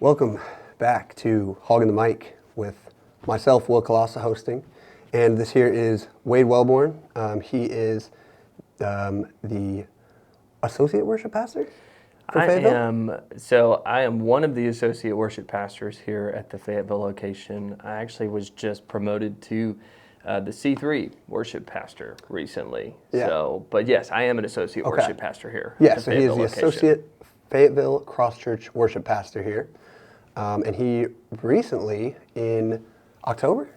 Welcome back to Hoggin the Mic with myself, Will Colossa, hosting. And this here is Wade Wellborn. He is the associate worship pastor for Fayetteville? I am one of the associate worship pastors here at the Fayetteville location. I actually was just promoted to the C3 worship pastor recently. Yeah. But yes, I am an associate worship pastor here. Yeah, at the so he is the location. associate Fayetteville Cross Church worship pastor here. And he recently, in October,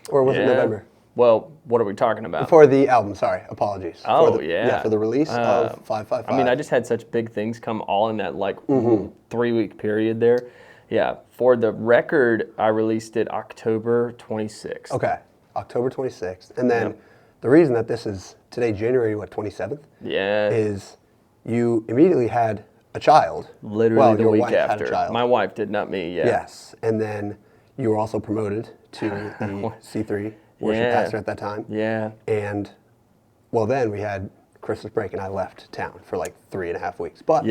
or was it November? Well, what are we talking about? For the album, sorry, apologies. Oh, for the release of 555. I mean, I just had such big things come all in that 3-week period there. Yeah, for the record, I released it October 26th. Okay, October 26th. And then the reason that this is today, January, 27th? Yeah. Is you immediately had a child. Literally the your week wife had after. a child. My wife did, not me, yeah. Yes, and then you were also promoted to the C3 worship pastor at that time. Yeah. And, well, then we had Christmas break and I left town for like 3.5 weeks. But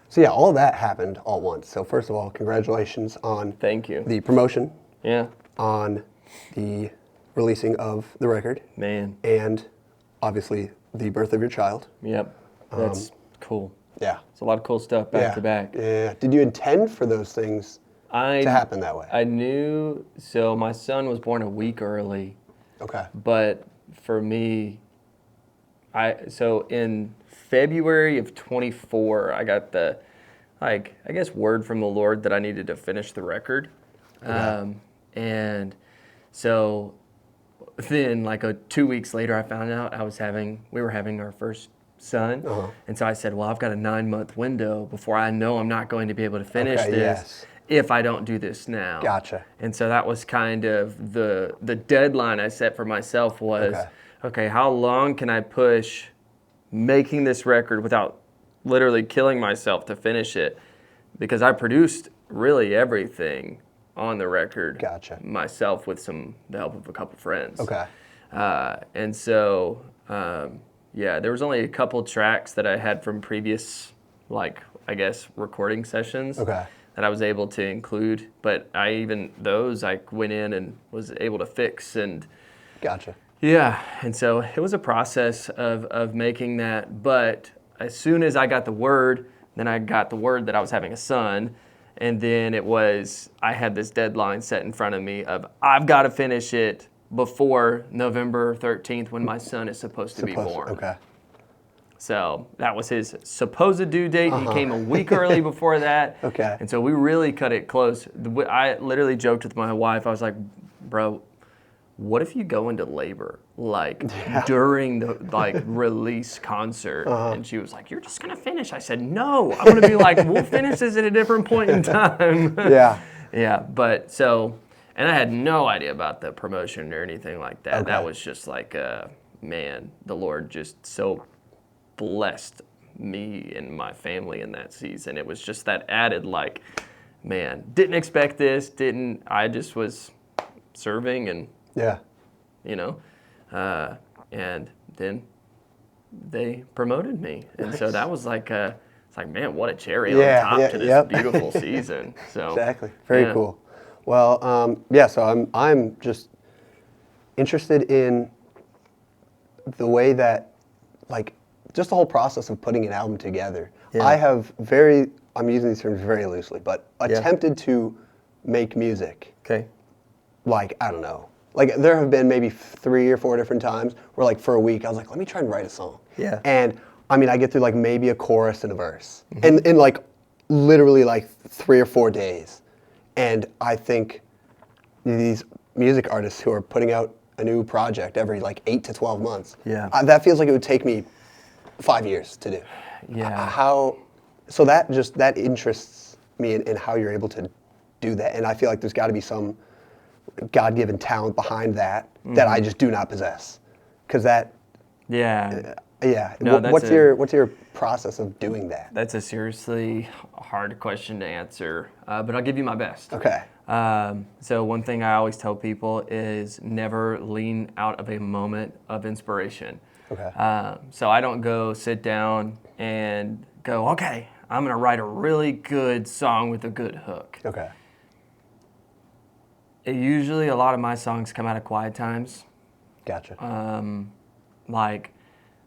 so yeah, all that happened all at once. So first of all, congratulations on Thank you. The promotion. Yeah. On the releasing of the record. Man. And obviously the birth of your child. Yep. That's cool. Yeah. It's a lot of cool stuff back to back. Yeah. Did you intend for those things to happen that way? I knew, so my son was born a week early. Okay. But for me, so in February of 24, I got the, I guess, word from the Lord that I needed to finish the record. Okay. And so then 2 weeks later, I found out we were having our first son. Uh-huh. And so I said, well, I've got a 9-month window before I know I'm not going to be able to finish this if I don't do this now. Gotcha. And so that was kind of the deadline I set for myself was, okay, how long can I push making this record without literally killing myself to finish it? Because I produced really everything on the record myself with the help of a couple friends. Okay. And so, there was only a couple tracks that I had from previous, recording sessions that I was able to include. But I went in and was able to fix and... Gotcha. Yeah, and so it was a process of making that. But as soon as I got the word, then I got the word that I was having a son. And then I had this deadline set in front of me of I've got to finish it before November 13th when my son is supposed to be born. Okay. So that was his supposed due date. He came a week early before that. Okay. And so we really cut it close. I literally joked with my wife. I was like, bro, what if you go into labor during the release concert? And she was like, you're just going to finish. I said, no, I'm going to be we'll finish this at a different point in time. Yeah. But so... And I had no idea about the promotion or anything like that. Okay. That was just man, the Lord just so blessed me and my family in that season. It was just that added man, didn't expect this, I just was serving and, and then they promoted me. And so that was it's man, what a cherry on top to this beautiful season. So exactly. Very cool. Well, so I'm just interested in the way that, just the whole process of putting an album together. Yeah. I'm using these terms very loosely, but attempted to make music. Okay. I don't know. There have been maybe 3 or 4 different times where, for a week, I was like, let me try and write a song. Yeah. And, I get through, maybe a chorus and a verse. Mm-hmm. In literally, 3 or 4 days. And I think these music artists who are putting out a new project every 8 to 12 months, that feels like it would take me 5 years to do. Yeah. So that interests me in how you're able to do that. And I feel like there's got to be some God-given talent behind that that I just do not possess. Because that... Yeah. No, what's your process of doing that? That's a seriously hard question to answer, but I'll give you my best. Okay. So one thing I always tell people is never lean out of a moment of inspiration. Okay. So I don't go sit down and go, okay, I'm going to write a really good song with a good hook. Okay. Usually a lot of my songs come out of quiet times. Gotcha. Like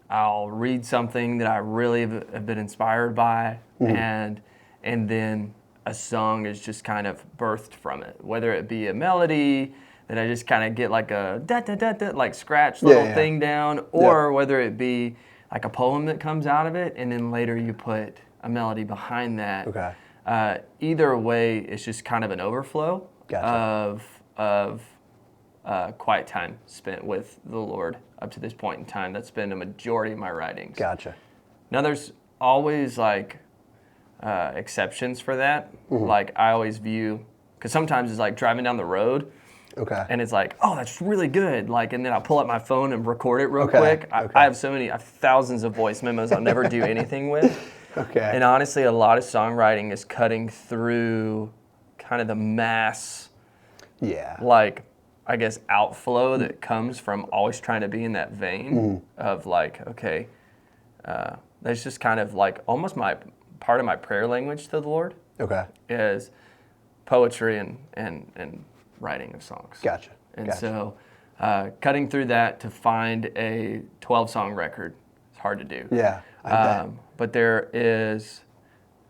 I'll read something that I really have been inspired by, and then a song is just kind of birthed from it, whether it be a melody that I just kind of get like a da-da-da-da, like scratch little thing down, or whether it be like a poem that comes out of it, and then later you put a melody behind that. Okay. Either way, it's just kind of an overflow of quiet time spent with the Lord up to this point in time. That's been a majority of my writings. Gotcha. Now there's always like exceptions for that. Like I always view, because sometimes it's like driving down the road. Okay. And it's like, oh, that's really good. Like, and then I'll pull up my phone and record it real quick. I have I have thousands of voice memos I'll never do anything with. Okay. And honestly, a lot of songwriting is cutting through kind of the mass, like, I guess, outflow that comes from always trying to be in that vein of like, okay, that's just kind of like almost part of my prayer language to the Lord. Okay. Is poetry and writing of songs. Gotcha. And so cutting through that to find a 12-song record is hard to do. Yeah, I bet. But there is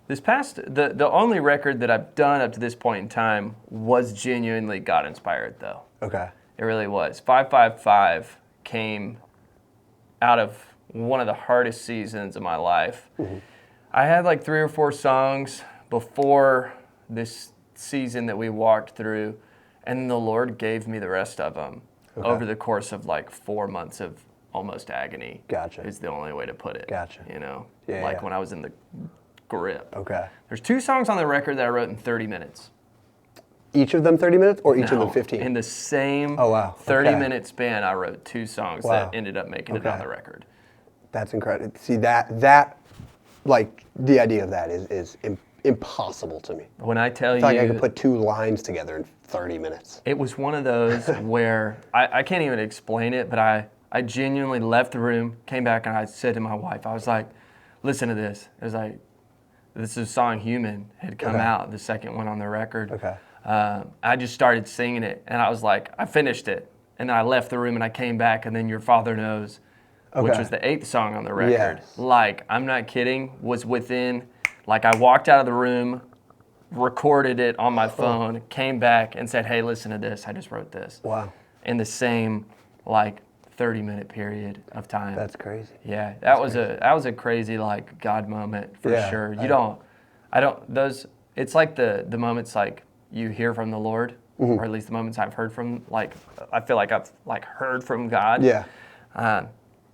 the only record that I've done up to this point in time was genuinely God-inspired, though. Okay. It really was. 555 came out of one of the hardest seasons of my life. I had like 3 or 4 songs before this season that we walked through, and the Lord gave me the rest of them over the course of like 4 months of almost agony. Gotcha. Is the only way to put it. Gotcha. You know, Yeah, when I was in the grip. Okay. There's 2 songs on the record that I wrote in 30 minutes. Each of them 30 minutes, or each of them 15? In the same 30-minute span, I wrote 2 songs that ended up making it on the record. That's incredible. See, that like the idea of that is impossible to me. When I tell I you, feel like I could put 2 lines together in 30 minutes. It was one of those where I can't even explain it, but I genuinely left the room, came back, and I said to my wife, I was like, listen to this. It was like, this is song Human had come out, the second one on the record. Okay. I just started singing it, and I was like, I finished it. And then I left the room, and I came back, and then Your Father Knows, which was the 8th song on the record. Yes. Like, I'm not kidding, was within, like I walked out of the room, recorded it on my phone, came back and said, hey, listen to this. I just wrote this. Wow. In the same, like, 30-minute period of time. That's crazy. Yeah, that was a crazy, like, God moment for sure. It's like the moments, like, you hear from the Lord, or at least the moments I've heard from, like, I feel like I've, like, heard from God. Yeah.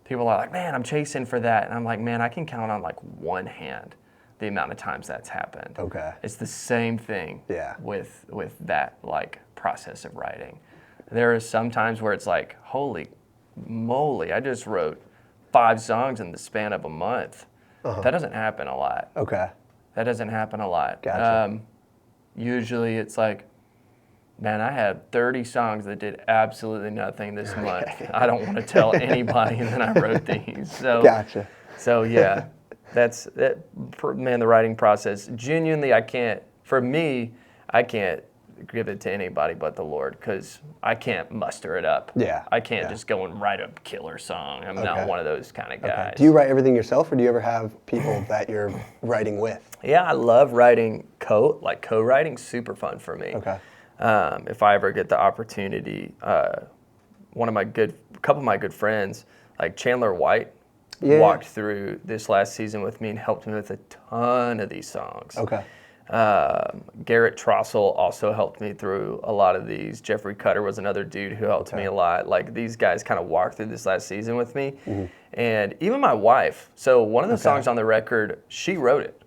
People are like, man, I'm chasing for that. And I'm like, man, I can count on, like, one hand the amount of times that's happened. Okay. It's the same thing with that, like, process of writing. There are some times where it's like, holy moly, I just wrote 5 songs in the span of a month. That doesn't happen a lot. Okay. That doesn't happen a lot. Gotcha. Usually it's like, man, I had 30 songs that did absolutely nothing this month. I don't want to tell anybody, and then I wrote these. So, Gotcha. So yeah, man, the writing process, genuinely, I can't give it to anybody but the Lord, because I can't muster it up. Yeah. I can't just go and write a killer song. I'm not one of those kind of guys. Do you write everything yourself, or do you ever have people that you're writing with? Yeah, I love writing co-writing, super fun for me. Okay. If I ever get the opportunity, a couple of my good friends, like Chandler White, walked through this last season with me and helped me with a ton of these songs. Okay. Garrett Trossel also helped me through a lot of these. Jeffrey Cutter was another dude who helped me a lot. Like, these guys kind of walked through this last season with me. And even my wife. So one of the songs on the record, she wrote it.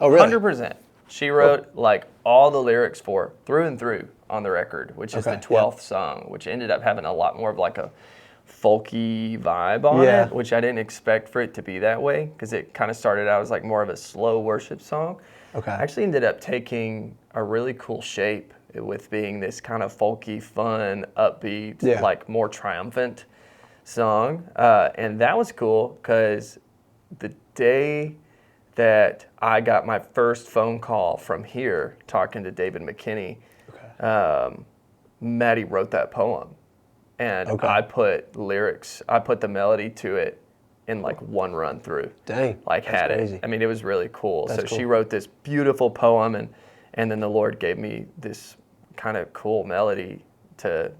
Oh, really? 100%. She wrote like all the lyrics through and through on the record, which is the 12th song, which ended up having a lot more of like a folky vibe on it, which I didn't expect for it to be that way, because it kind of started out as like more of a slow worship song. Okay. Actually ended up taking a really cool shape with being this kind of folky, fun, upbeat, like more triumphant song. And that was cool, because the day that I got my first phone call from here talking to David McKinney. Maddie wrote that poem, and I put the melody to it in like one run through. Dang, like had crazy. it. I mean, it was really cool. That's so cool. she wrote this beautiful poem, and then the Lord gave me this kind of cool melody to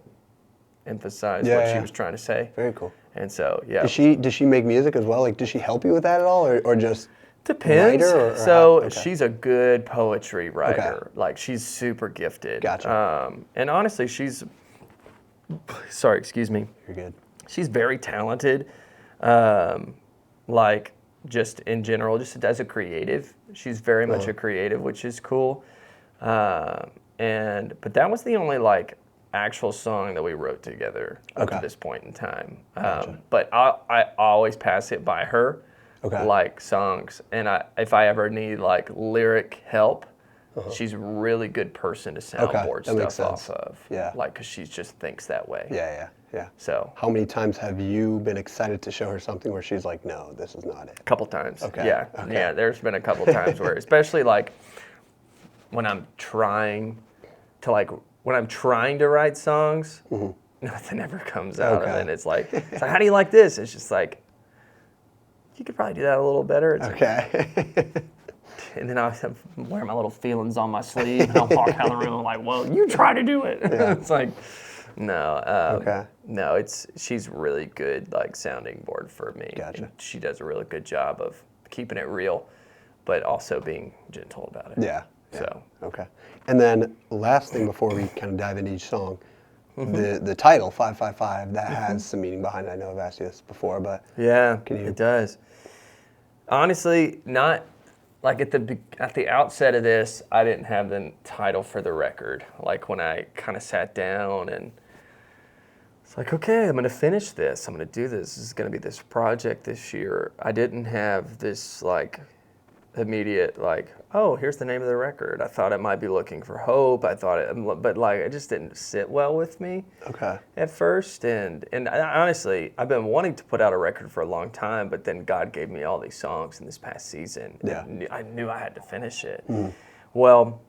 emphasize what she was trying to say. Very cool. And so, yeah. Does she make music as well? Like, does she help you with that at all, or just Depends. writer? So she's a good poetry writer. Okay. Like, she's super gifted. Gotcha. And honestly, sorry, excuse me. You're good. She's very talented. Like, just in general, just as a creative, she's very much a creative, which is cool. But that was the only like actual song that we wrote together up to this point in time. But I always pass it by her, like songs. And if I ever need like lyric help, she's a really good person to soundboard stuff off of. Yeah. Like, because she just thinks that way. Yeah. So how many times have you been excited to show her something where she's like, no, this is not it? a couple times. Okay. Yeah. There's been a couple times where, especially like when I'm trying to write songs, nothing ever comes out, and then it's like, how do you like this? It's just like, you could probably do that a little better. It's Okay. and then I wear my little feelings on my sleeve, and I'll walk out of the room and like, well, you try to do it. It's like, no. No, she's really good, like, sounding board for me. Gotcha. And she does a really good job of keeping it real, but also being gentle about it. Yeah. So. Okay. And then last thing before we kind of dive into each song, the title 555 that has some meaning behind it. I know I've asked you this before, but Yeah, it does. Honestly, not like at the outset of this, I didn't have the title for the record. Like when I kind of sat down and it's like, okay, I'm going to finish this. I'm going to do this. This is going to be this project this year. I didn't have this like immediate like, oh, here's the name of the record. I thought it might be Looking for Hope. But like it just didn't sit well with me. At first, and honestly, I've been wanting to put out a record for a long time, but then God gave me all these songs in this past season. Yeah. I knew I had to finish it. Well,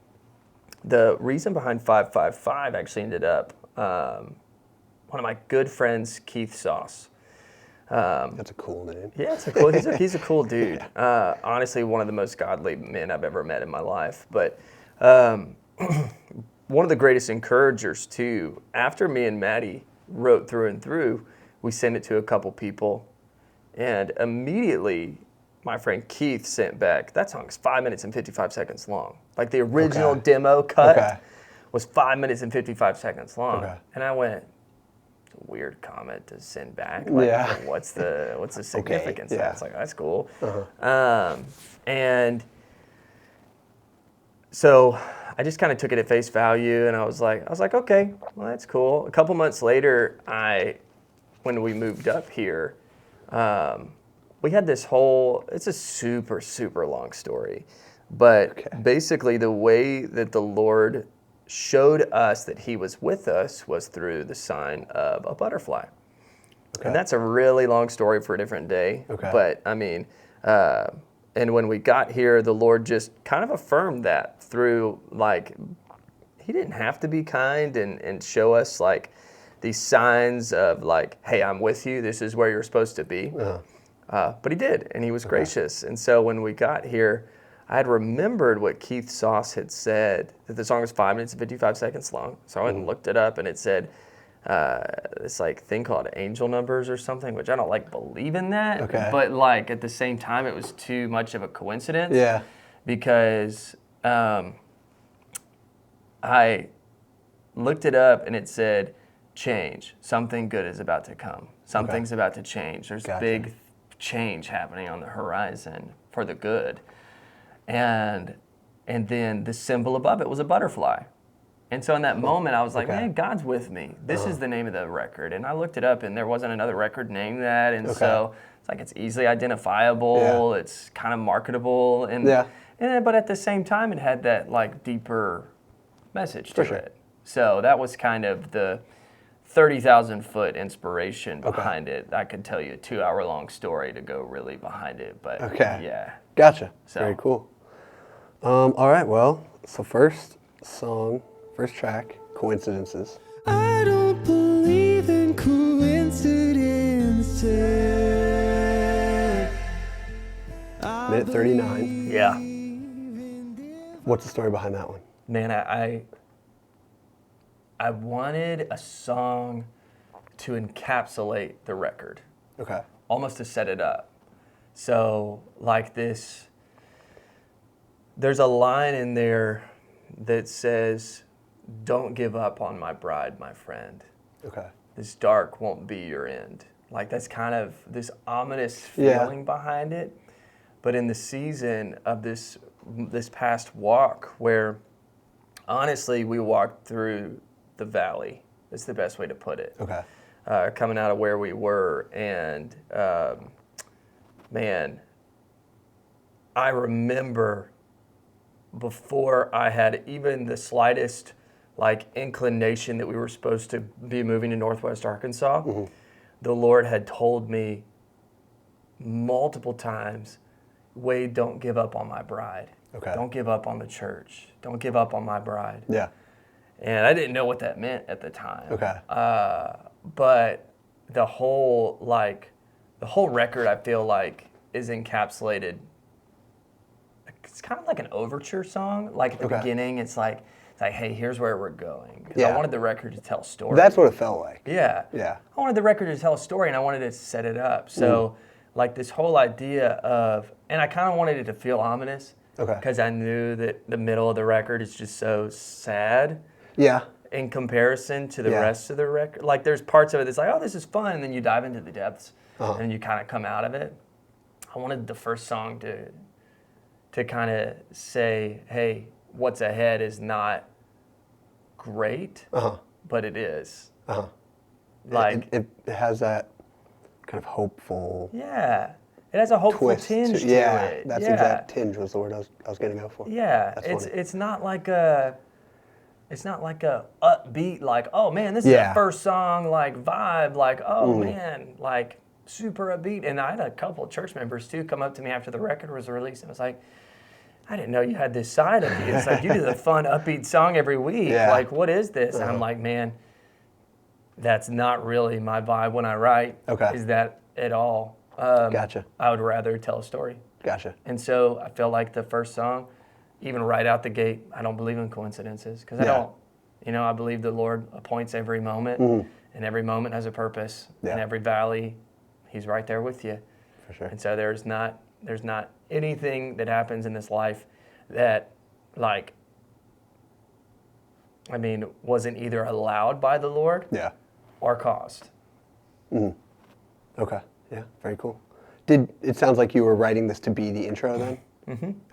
the reason behind 555 actually ended up one of my good friends, Keith Sauce. That's a cool name. Yeah, he's a cool dude. Honestly, one of the most godly men I've ever met in my life. But one of the greatest encouragers too. After me and Maddie wrote Through and Through, we sent it to a couple people, and immediately my friend Keith sent back, that song's 5 minutes and 55 seconds long. Like the original demo cut was 5 minutes and 55 seconds long. And I went, weird comment to send back. Like, what's the significance of that? It's like, that's cool. And so I just kind of took it at face value, and I was like, okay, well, that's cool. A couple months later, when we moved up here, we had this it's a super, super long story, but basically the way that the Lord showed us that he was with us was through the sign of a butterfly. And that's a really long story for a different day. But I mean, and when we got here, the Lord just kind of affirmed that through, like, he didn't have to be kind and show us like these signs of like, hey, I'm with you, this is where you're supposed to be. But he did, and he was gracious. And so when we got here, I had remembered what Keith Sauce had said, that the song was 5 minutes and 55 seconds long. So I went and looked it up, and it said this like thing called angel numbers or something, which I don't like believe in that. But like at the same time, it was too much of a coincidence. Because I looked it up, and it said, change. Something good is about to come. Something's about to change. There's big change happening on the horizon for the good. And then the symbol above it was a butterfly. And so in that moment, I was like, man, God's with me. This is the name of the record. And I looked it up, and there wasn't another record named that. And so it's like, it's easily identifiable. It's kind of marketable. But at the same time, it had that like deeper message to it. So that was kind of the 30,000-foot inspiration behind it. I could tell you a 2-hour-long story to go really behind it, but yeah. Gotcha. So. Very cool. All right, well, so first track, Coincidences. I don't believe in coincidences. Minute 39. Yeah. What's the story behind that one? Man, I wanted a song to encapsulate the record. Okay. Almost to set it up. So, like this, there's a line in there that says, "Don't give up on my bride, my friend. Okay. This dark won't be your end." Like, that's kind of this ominous feeling behind it. But in the season of this past walk, where honestly we walked through the valley, that's the best way to put it. Okay. Coming out of where we were, and man, I remember before I had even the slightest like inclination that we were supposed to be moving to Northwest Arkansas, the Lord had told me multiple times, "Wade, don't give up on my bride. Okay. Don't give up on the church. Don't give up on my bride." Yeah. And I didn't know what that meant at the time. Okay. But the whole record, I feel like, is encapsulated. It's kind of like an overture song. Like at the beginning, it's like, hey, here's where we're going. 'Cause I wanted the record to tell a story. That's what it felt like. Yeah. Yeah. I wanted the record to tell a story, and I wanted to set it up. So, like this whole idea of, and I kind of wanted it to feel ominous. Okay. Because I knew that the middle of the record is just so sad. Yeah. In comparison to the rest of the record. Like there's parts of it that's like, oh, this is fun, and then you dive into the depths, and you kind of come out of it. I wanted the first song to kind of say, hey, what's ahead is not great, but it is. Like it has that kind of hopeful yeah. It has a hopeful twist tinge to yeah, it. that's exact tinge was the word I was going to go for. Yeah, That's it's not like a upbeat like, oh man, this is a first song like vibe, like oh man, like super upbeat. And I had a couple of church members too come up to me after the record was released and was like, I didn't know you had this side of you. It's like you do the fun upbeat song every week. Yeah. Like what is this? And I'm like, man, that's not really my vibe when I write. Okay. Is that at all? Gotcha. I would rather tell a story. Gotcha. And so I felt like the first song, even right out the gate, I don't believe in coincidences because I don't. You know, I believe the Lord appoints every moment, and every moment has a purpose. Yeah. And every valley, He's right there with you. For sure. And so there's not anything that happens in this life that, like, I mean, wasn't either allowed by the Lord or caused. Okay. Yeah. Very cool. It sounds like you were writing this to be the intro then?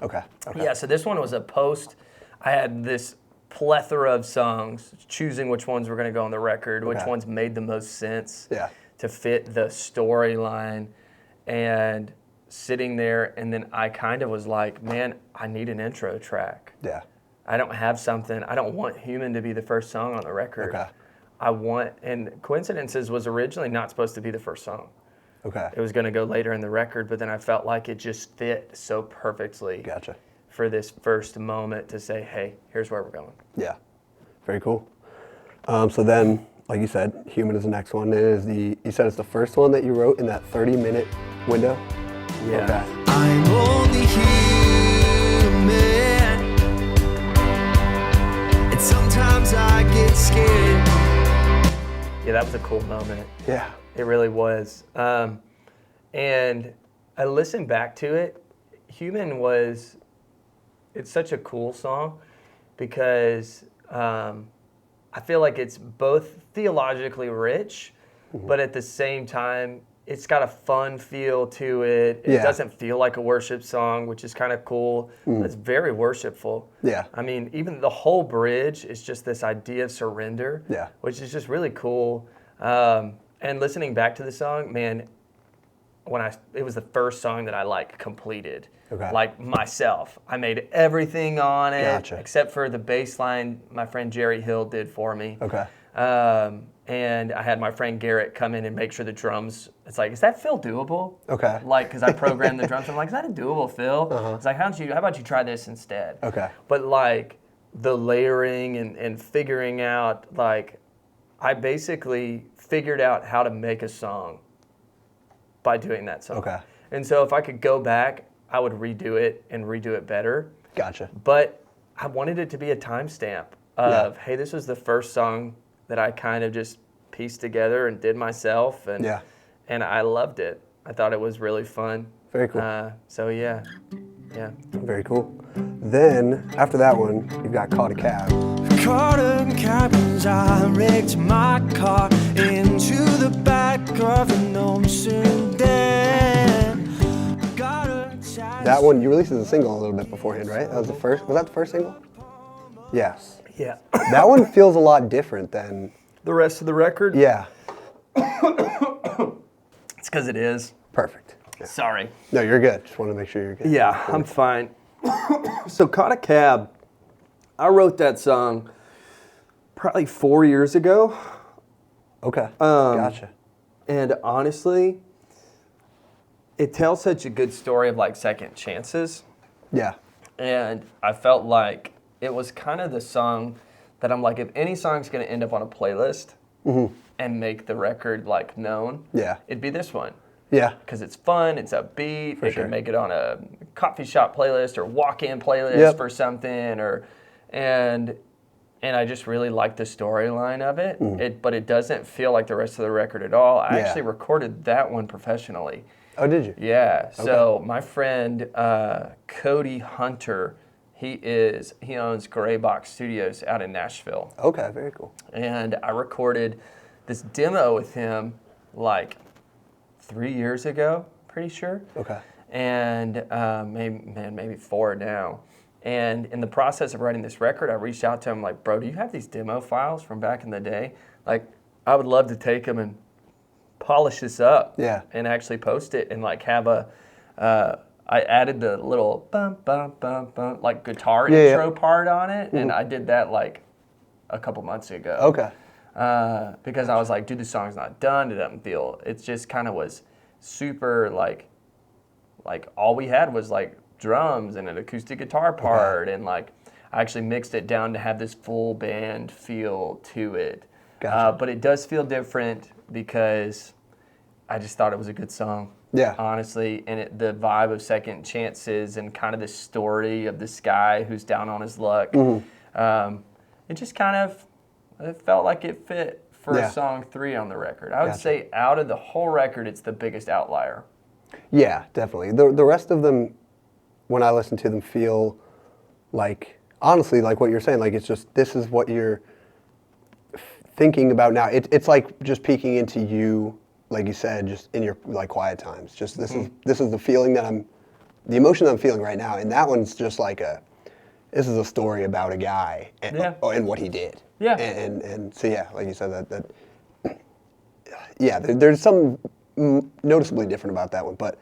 Okay. Yeah, so this one was a post. I had this plethora of songs, choosing which ones were going to go on the record, which ones made the most sense to fit the storyline, and sitting there, and then I kind of was like, man, I need an intro track. Yeah. I don't have something. I don't want Human to be the first song on the record. Okay. And Coincidences was originally not supposed to be the first song. Okay. It was going to go later in the record, but then I felt like it just fit so perfectly Gotcha. for this first moment to say, hey, here's where we're going. Yeah. Very cool. So then, like you said, Human is the next one. You said it's the first one that you wrote in that 30-minute window? Yeah. Okay. I'm only human, and sometimes I get scared. Yeah, that was a cool moment. Yeah. It really was. And I listened back to it. Human it's such a cool song because I feel like it's both theologically rich, but at the same time, it's got a fun feel to it. It doesn't feel like a worship song, which is kind of cool. It's very worshipful. Yeah. I mean, even the whole bridge is just this idea of surrender, which is just really cool. And listening back to the song, man, it was the first song that I completed. Okay. Like myself. I made everything on it Gotcha. except for the bass line my friend Jerry Hill did for me. Okay. and I had my friend Garrett come in and make sure the drums. It's like, is that fill doable? Okay. Like, because I programmed the drums. I'm like, is that a doable fill? It's like, how about you try this instead? Okay. But like the layering and figuring out, like, I basically figured out how to make a song by doing that song. Okay. And so if I could go back, I would redo it better. Gotcha. But I wanted it to be a timestamp of, hey, this was the first song that I kind of just pieced together and did myself, and I loved it. I thought it was really fun. Very cool. So yeah. Very cool. Then after that one, you've got Caught a Cab. Caught in cabins, I wrecked my car into the back of an old sedan. Got a That one you released as a single a little bit beforehand, right? That was the first. Was that the first single? Yes. Yeah. That one feels a lot different than The rest of the record? Yeah. It's because it is. Perfect. Yeah. Sorry. No, you're good. Just want to make sure you're good. Yeah, I'm fine. So Caught a Cab, I wrote that song probably 4 years ago. Okay. Gotcha. And honestly, it tells such a good story of like second chances. Yeah. And I felt like it was kind of the song that I'm like, if any song's going to end up on a playlist and make the record like known, it'd be this one. Yeah. Because it's fun, it's upbeat, For it sure. can make it on a coffee shop playlist or walk-in playlist for something, and I just really like the storyline of it. But it doesn't feel like the rest of the record at all. I actually recorded that one professionally. Oh, did you? Yeah. So my friend Cody Hunter, he owns Gray Box Studios out in Nashville. Okay, very cool. And I recorded this demo with him like 3 years ago, pretty sure. Okay. And maybe 4 now. And in the process of writing this record, I reached out to him like, bro, do you have these demo files from back in the day? Like, I would love to take them and polish this up. Yeah. And actually post it and like have I added the little bum bum bum bum like guitar intro part on it, and I did that like a couple months ago. Okay. Because I was like, dude, the song's not done. It doesn't feel. It just kind of was super like all we had was like drums and an acoustic guitar part, and like I actually mixed it down to have this full band feel to it. Gotcha. But it does feel different because I just thought it was a good song. Yeah. Honestly, and the vibe of second chances and kind of the story of this guy who's down on his luck. It just kind of it felt like it fit for song 3 on the record. I would say out of the whole record, it's the biggest outlier. Yeah, definitely. The rest of them, when I listen to them, feel like, honestly, like what you're saying, like it's just, this is what you're thinking about now. It's like just peeking into you, like you said, just in your like quiet times. Just this is the feeling that the emotion that I'm feeling right now. And that one's just like this is a story about a guy and what he did. Yeah. And so yeah, like you said, there's something noticeably different about that one, but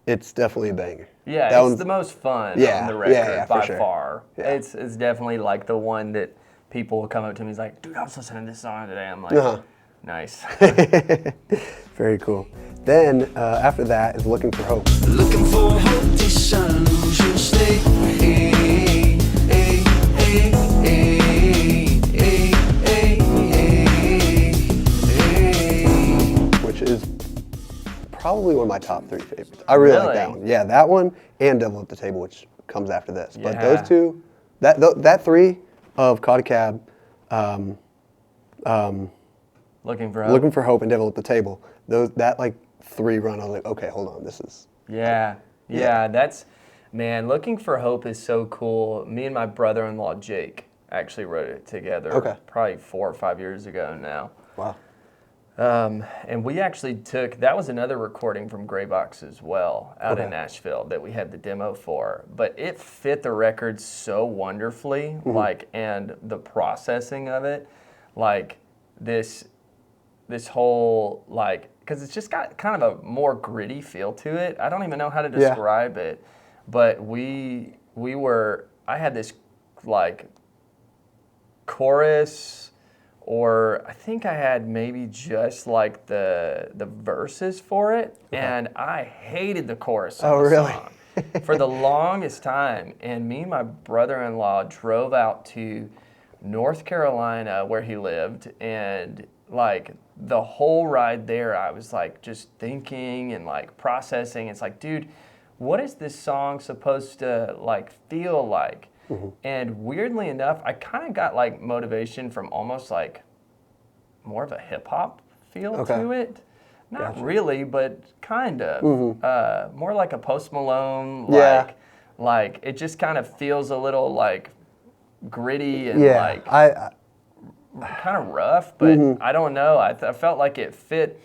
it's definitely a banger. Yeah, that it's the most fun on the record by far. Yeah. It's definitely like the one that people will come up to me and is like, dude, I was listening to this song today. I'm like, nice. Very cool. Then after that is Looking for Hope. Looking for hope, disillusion state. Hey, hey, hey, hey, hey, hey, hey, hey. Which is probably one of my top 3 favorites. I really like that one. Yeah, that one and Devil at the Table, which comes after this. But those two, that 3 of Caught a Cab, Looking for Hope. Looking for Hope and Devil at the Table, that like 3 run, I was like, okay, hold on, this is... Yeah, that's, man, Looking for Hope is so cool. Me and my brother-in-law, Jake, actually wrote it together probably 4 or 5 years ago now. Wow. And we actually that was another recording from Gray Box as well, out in Nashville, that we had the demo for. But it fit the record so wonderfully, like, and the processing of it, like, this whole, like, because it's just got kind of a more gritty feel to it. I don't even know how to describe it, but I had this, like, chorus or I think I had maybe just like the verses for it, and I hated the chorus of the song for the longest time. And me and my brother-in-law drove out to North Carolina where he lived, and like the whole ride there, I was like just thinking and like processing. It's like, dude, what is this song supposed to like feel like? And weirdly enough, I kind of got like motivation from almost like more of a hip hop feel to it. Not really, but kind of. More like a Post Malone, like it just kind of feels a little like gritty and like kind of rough, but I don't know. I felt like it fit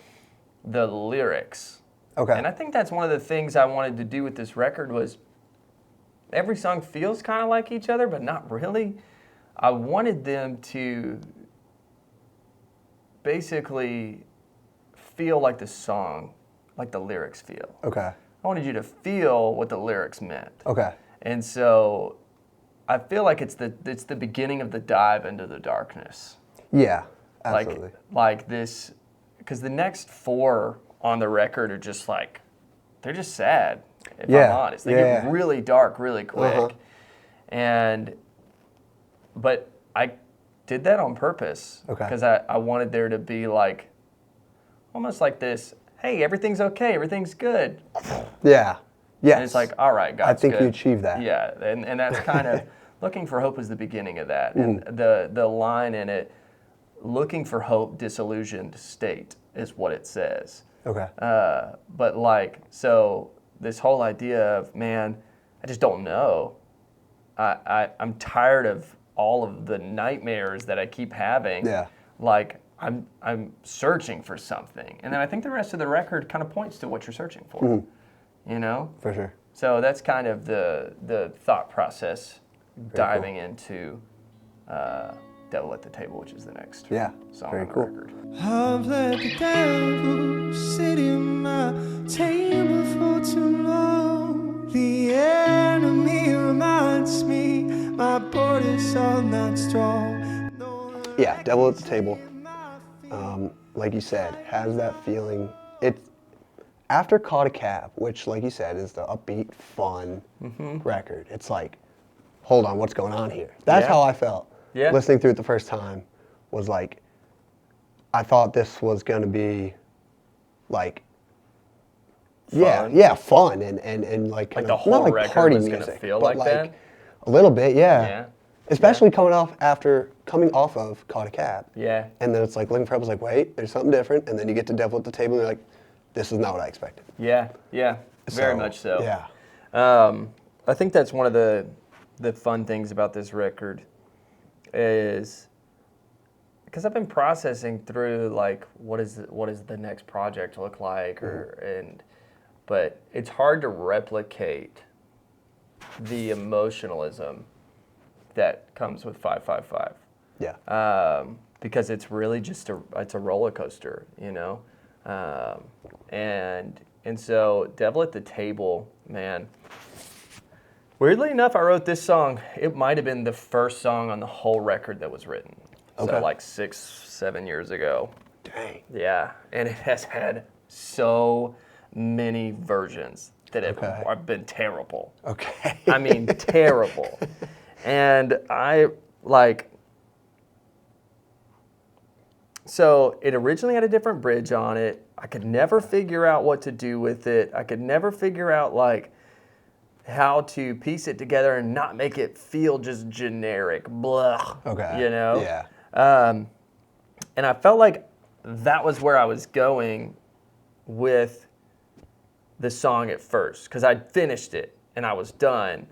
the lyrics. And I think that's one of the things I wanted to do with this record was every song feels kind of like each other, but not really. I wanted them to basically feel like the song, like the lyrics feel. I wanted you to feel what the lyrics meant. And so I feel like it's the beginning of the dive into the darkness. Yeah, absolutely. Like this, because the next 4 on the record are just like, they're just sad, if I'm honest. They get really dark really quick. But I did that on purpose. Because I wanted there to be like, almost like this, hey, everything's okay, everything's good. Yes. And it's like, all right, God's I think good. you achieved that. Yeah, and that's kind of, looking for hope is the beginning of that. And the line in it, looking for hope, disillusioned state, is what it says. But like, so this whole idea of, man, I just don't know. I'm tired of all of the nightmares that I keep having. Like, I'm searching for something. And then I think the rest of the record kind of points to what you're searching for. You know? For sure. So that's kind of the thought process diving into Devil at the Table, which is the next song on the record. I've let the devil sit in my table for too long. The enemy reminds me my body's all not strong. Yeah, Devil at the Table, like you said, has that feeling. It's after Caught a Cab, which, like you said, is the upbeat, fun record. It's like, hold on, what's going on here? That's how I felt. Listening through it the first time was like, I thought this was going to be like, fun. Fun and like, the whole not like record party was music, gonna feel but like that? a little bit, especially coming off of Caught a Cab. And then it's like, looking for help was like, wait, there's something different. And then you get to Devil at the Table and you're like, this is not what I expected. Very much so. I think that's one of the fun things about this record is because I've been processing through like what is the next project look like but it's hard to replicate the emotionalism that comes with 555. Because it's really just it's a roller coaster, you know. And so Devil at the Table, man. Weirdly enough, I wrote this song. It might have been the first song on the whole record that was written. So like 6-7 years ago. Dang. Yeah, and it has had so many versions that have been terrible. I mean, terrible. And so it originally had a different bridge on it. I could never figure out what to do with it. I could never figure out like how to piece it together and not make it feel just generic, blah. You know? And I felt like that was where I was going with the song at first, because I'd finished it and I was done,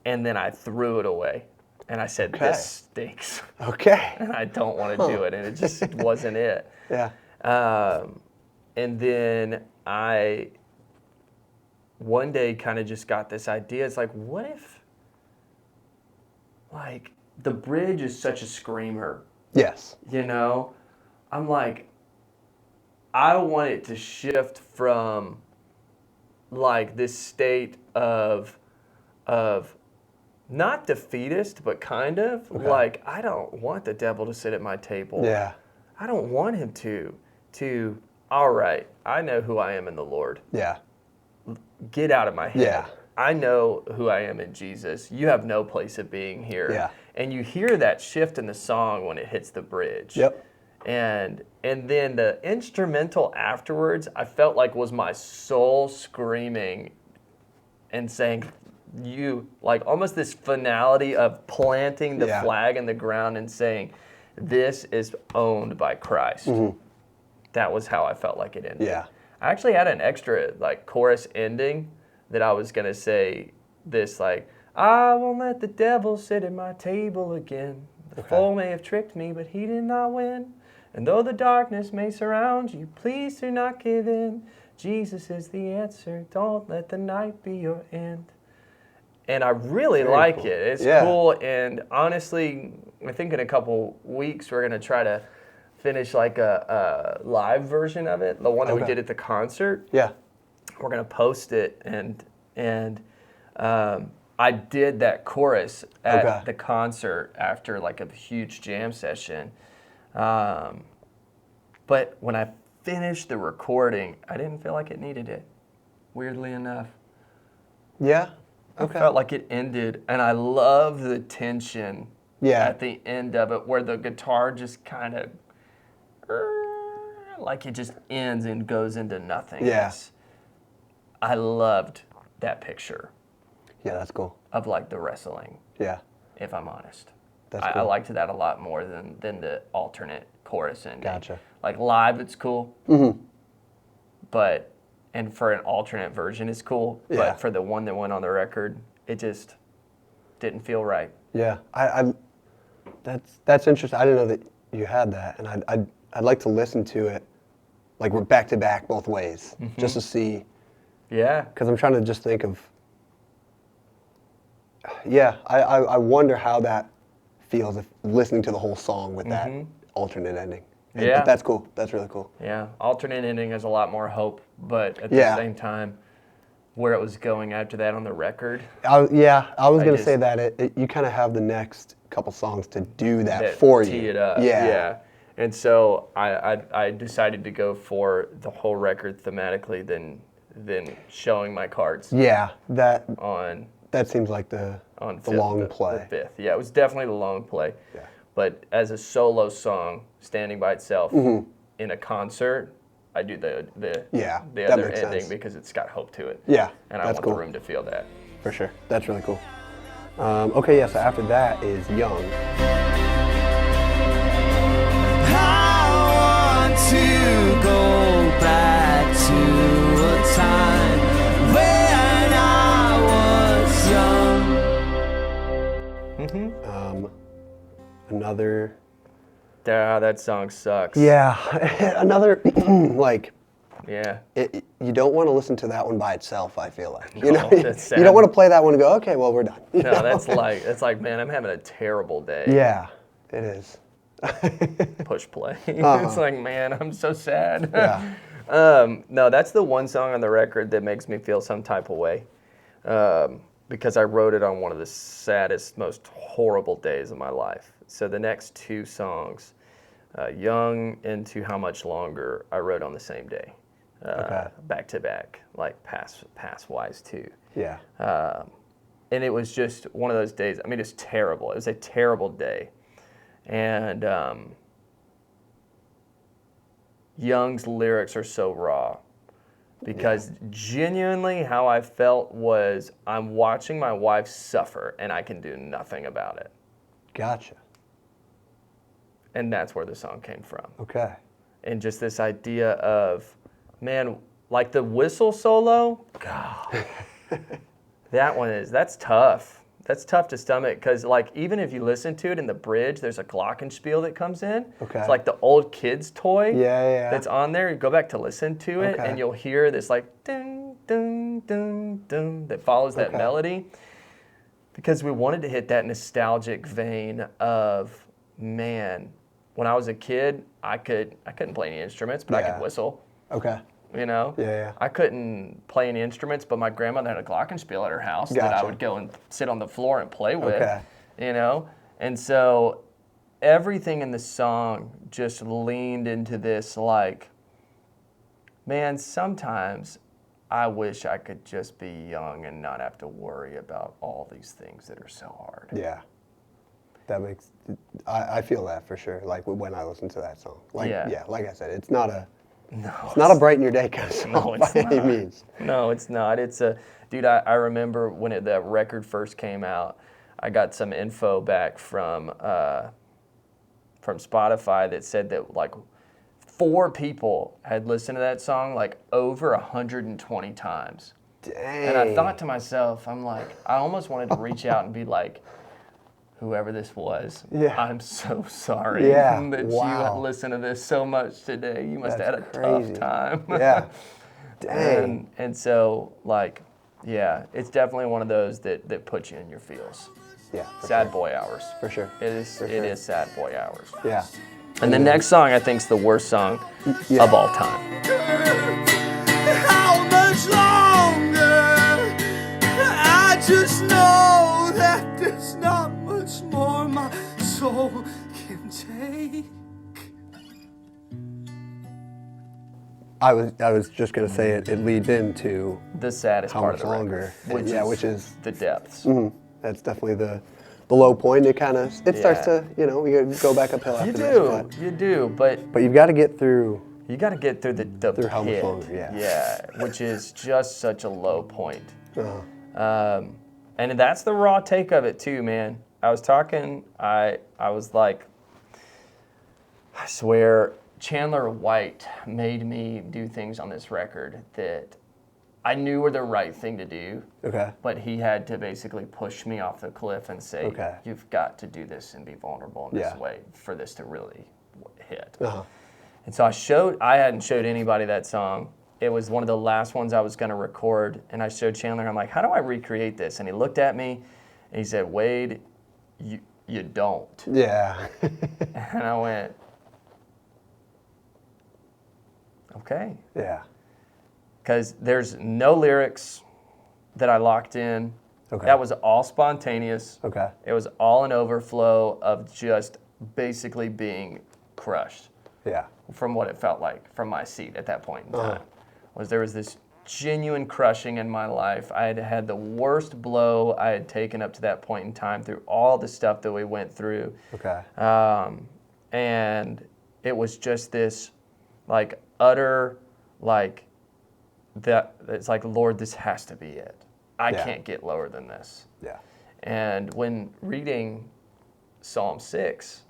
and then I threw it away. And I said, this stinks. And I don't want to do it. And it just wasn't it. And then I, one day, kind of just got this idea. It's like, what if, like, the bridge is such a screamer? You know? I'm like, I want it to shift from, like, this state of not defeatist, but kind of. Okay. Like, I don't want the devil to sit at my table. Yeah. I don't want him to, all right, I know who I am in the Lord. Yeah. Get out of my head. Yeah. I know who I am in Jesus. You have no place of being here. Yeah. And you hear that shift in the song when it hits the bridge. Yep. And then the instrumental afterwards, I felt like was my soul screaming and saying, you, like almost this finality of planting the flag in the ground and saying, this is owned by Christ. Mm-hmm. That was how I felt like it ended. Yeah. I actually had an extra like chorus ending that I was gonna say this like, I won't let the devil sit at my table again. The foe may have tricked me, but he did not win. And though the darkness may surround you, please do not give in. Jesus is the answer. Don't let the night be your end. And I really like it. It's cool. And honestly, I think in a couple weeks we're gonna try to finish like a live version of it, the one that we did at the concert. Yeah. We're gonna post it, and I did that chorus at the concert after like a huge jam session. But when I finished the recording, I didn't feel like it needed it, weirdly enough. Yeah. I felt like it ended, and I love the tension at the end of it, where the guitar just kind of, like it just ends and goes into nothingness. Yeah. I loved that picture. Yeah, that's cool. Of like the wrestling. Yeah. If I'm honest. That's I cool. liked that a lot more than the alternate chorus ending. Gotcha. Like live, it's cool. Mm-hmm. But, and for an alternate version, it's cool. Yeah. But for the one that went on the record, it just didn't feel right. Yeah. That's interesting. I didn't know that you had that, and I'd like to listen to it, like we're back to back both ways, just to see. Yeah. Because I'm trying to just think of. Yeah, I wonder how that feels if listening to the whole song with that alternate ending. Yeah. But that's cool. That's really cool. Yeah. Alternate ending has a lot more hope, but at the same time, where it was going after that on the record. I was going to say that you kind of have the next couple songs to do that for you. Tee it up. Yeah. Yeah. And so I decided to go for the whole record thematically than showing my cards. Yeah, that seems like the long play. The fifth. Yeah, it was definitely the long play. Yeah. But as a solo song, standing by itself in a concert, I do the other ending sense. because it's got hope to it. Yeah, and I want the room to feel that. For sure. That's really cool. Okay, yeah, so after that is Young. I want to go back to a time when I was young. Another. That song sucks. Yeah, another like. Yeah. You don't want to listen to that one by itself, I feel like. No, you know, that's sad. you don't want to play that one and go, okay, well, we're done. No, that's like, man, I'm having a terrible day. Yeah, it is. Push play. It's like, man, I'm so sad. Yeah. No, that's the one song on the record that makes me feel some type of way. Because I wrote it on one of the saddest, most horrible days of my life. So the next two songs, Young into How Much Longer, I wrote on the same day. Back to back, like pass wise too. Yeah. And it was just one of those days. I mean, it's terrible. It was a terrible day. And Young's lyrics are so raw because genuinely how I felt was I'm watching my wife suffer and I can do nothing about it. Gotcha. And that's where the song came from. Okay. And just this idea of, man, like the whistle solo, God, that's tough. That's tough to stomach because, like, even if you listen to it in the bridge, there's a glockenspiel that comes in. Okay. It's like the old kid's toy that's on there. You go back to listen to it, and you'll hear this, like, dun, dun, dun, dun, that follows that melody. Because we wanted to hit that nostalgic vein of, man, when I was a kid, I couldn't play any instruments, but I could whistle. Okay. you know? Yeah. I couldn't play any instruments, but my grandmother had a glockenspiel at her house that I would go and sit on the floor and play with, you know? And so everything in the song just leaned into this, like, man, sometimes I wish I could just be young and not have to worry about all these things that are so hard. Yeah. That makes, I feel that for sure, like when I listen to that song. Like, yeah, like I said, it's not a brighten your day kind of song by any means. No, it's not. It's a, dude, I remember when that record first came out, I got some info back from Spotify that said that like 4 people had listened to that song like over 120 times. Dang. And I thought to myself, I'm like, I almost wanted to reach out and be like, whoever this was, I'm so sorry that you listened to this so much today. You must have had a tough time. Yeah. Dang. And so, like, yeah, it's definitely one of those that puts you in your feels. Yeah. Sad boy hours. For sure. It is sad boy hours. Yeah. And the next song I think is the worst song of all time. How much longer? I just know that there's not much more my soul can take. I was just gonna say it leads into the saddest how part much of the longer, record, which is the depths. Mm-hmm. That's definitely the low point. It kind of starts to we go back uphill after this. You do, but you've got to get through. You got to get through the through pit, how much longer, yeah, which is just such a low point. And that's the raw take of it too, man. I was talking, I was like, I swear, Chandler White made me do things on this record that I knew were the right thing to do. Okay. But he had to basically push me off the cliff and say, you've got to do this and be vulnerable in this way for this to really hit. And so I hadn't showed anybody that song. It was one of the last ones I was going to record, and I showed Chandler. I'm like, how do I recreate this? And he looked at me, and he said, Wade, you don't. Yeah. And I went, okay. Yeah. Because there's no lyrics that I locked in. Okay. That was all spontaneous. Okay. It was all an overflow of just basically being crushed. Yeah. From what it felt like from my seat at that point in time. There was this genuine crushing in my life. I had had the worst blow I had taken up to that point in time through all the stuff that we went through. Okay. And it was just this like utter like that it's like, Lord, this has to be it. I can't get lower than this. Yeah. And when reading Psalm 6,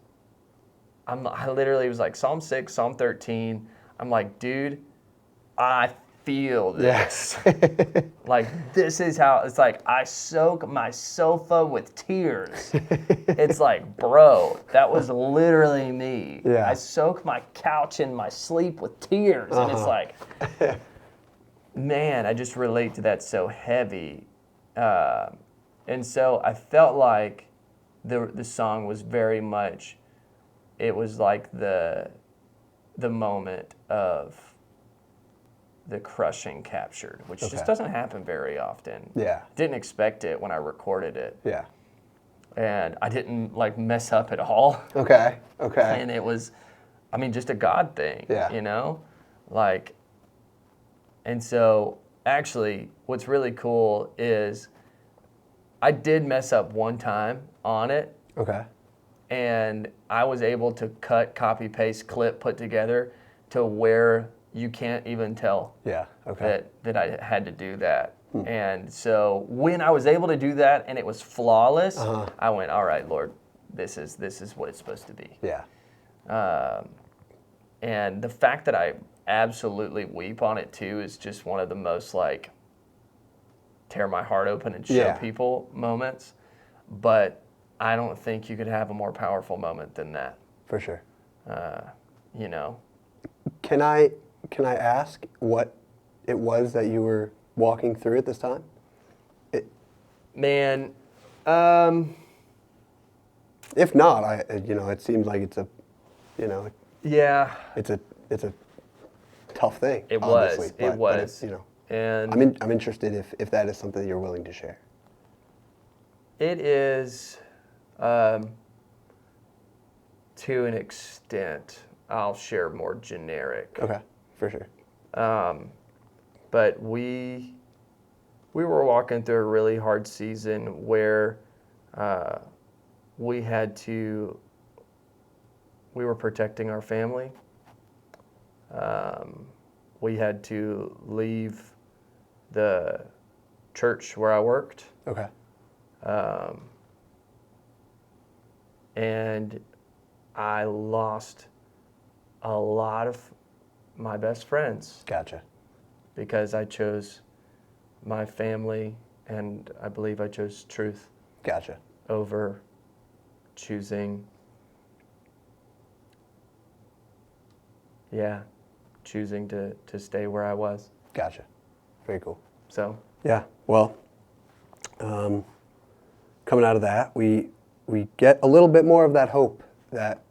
I literally was like, Psalm 6, Psalm 13, I'm like, dude, I feel this. Like, this is how, it's like, I soak my sofa with tears. It's like, bro, that was literally me. Yeah. I soak my couch in my sleep with tears. And it's like, man, I just relate to that so heavy. And so I felt like the song was very much, it was like the moment of the crushing captured, which just doesn't happen very often. Yeah. Didn't expect it when I recorded it. Yeah. And I didn't like mess up at all. Okay. And it was, I mean, just a God thing. Yeah. You know? Like, and so actually what's really cool is I did mess up one time on it. Okay. And I was able to cut, copy, paste, clip, put together to where you can't even tell that I had to do that. And so when I was able to do that and it was flawless, I went, all right, Lord, this is what it's supposed to be. Yeah. And the fact that I absolutely weep on it too is just one of the most like tear my heart open and show people moments. But I don't think you could have a more powerful moment than that. For sure. You know. Can I ask what it was that you were walking through at this time? Man, if not, it seems like it's a, yeah, it's a tough thing. It obviously, was. but, It was. But you know, And I'm interested if that is something you're willing to share. it is, to an extent. I'll share more generic. Okay, for sure. But we were walking through a really hard season where we were protecting our family. We had to leave the church where I worked. Okay. And I lost a lot of my best friends. Gotcha. Because I chose my family, and I believe I chose truth. Gotcha. Over choosing to stay where I was. Gotcha. Very cool. So. Yeah. Well, coming out of that, we get a little bit more of that hope that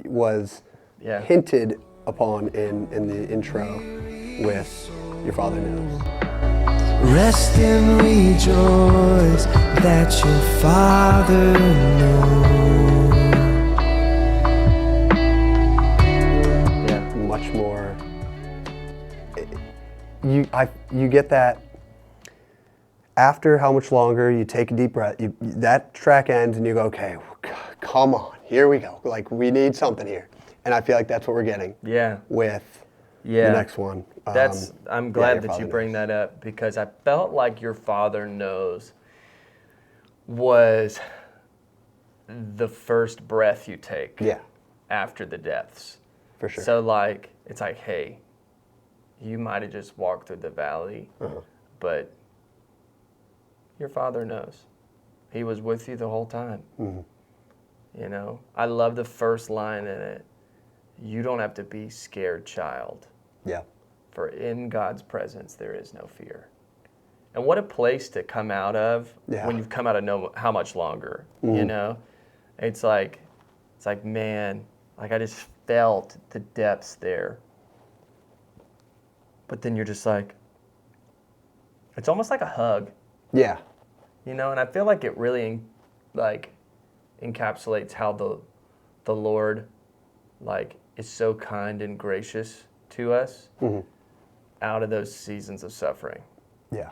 was hinted upon in the intro with Your Father Knows. Rest and rejoice that your Father knows. Yeah, much more. You get that after how much longer you take a deep breath. That track ends and you go, okay, come on, here we go. Like we need something here, and I feel like that's what we're getting. Yeah. With the next one. I'm glad that you bring that up, because I felt like Your Father Knows was the first breath you take after the depths. For sure. So like, it's like, hey, you might have just walked through the valley, but Your Father knows. He was with you the whole time. You know, I love the first line in it. You don't have to be scared, child. Yeah. For in God's presence, there is no fear. And what a place to come out of when you've come out of how much longer, you know? It's like, man, like I just felt the depths there. But then you're just like, it's almost like a hug. Yeah. You know, and I feel like it really encapsulates how the Lord is so kind and gracious to us out of those seasons of suffering. Yeah,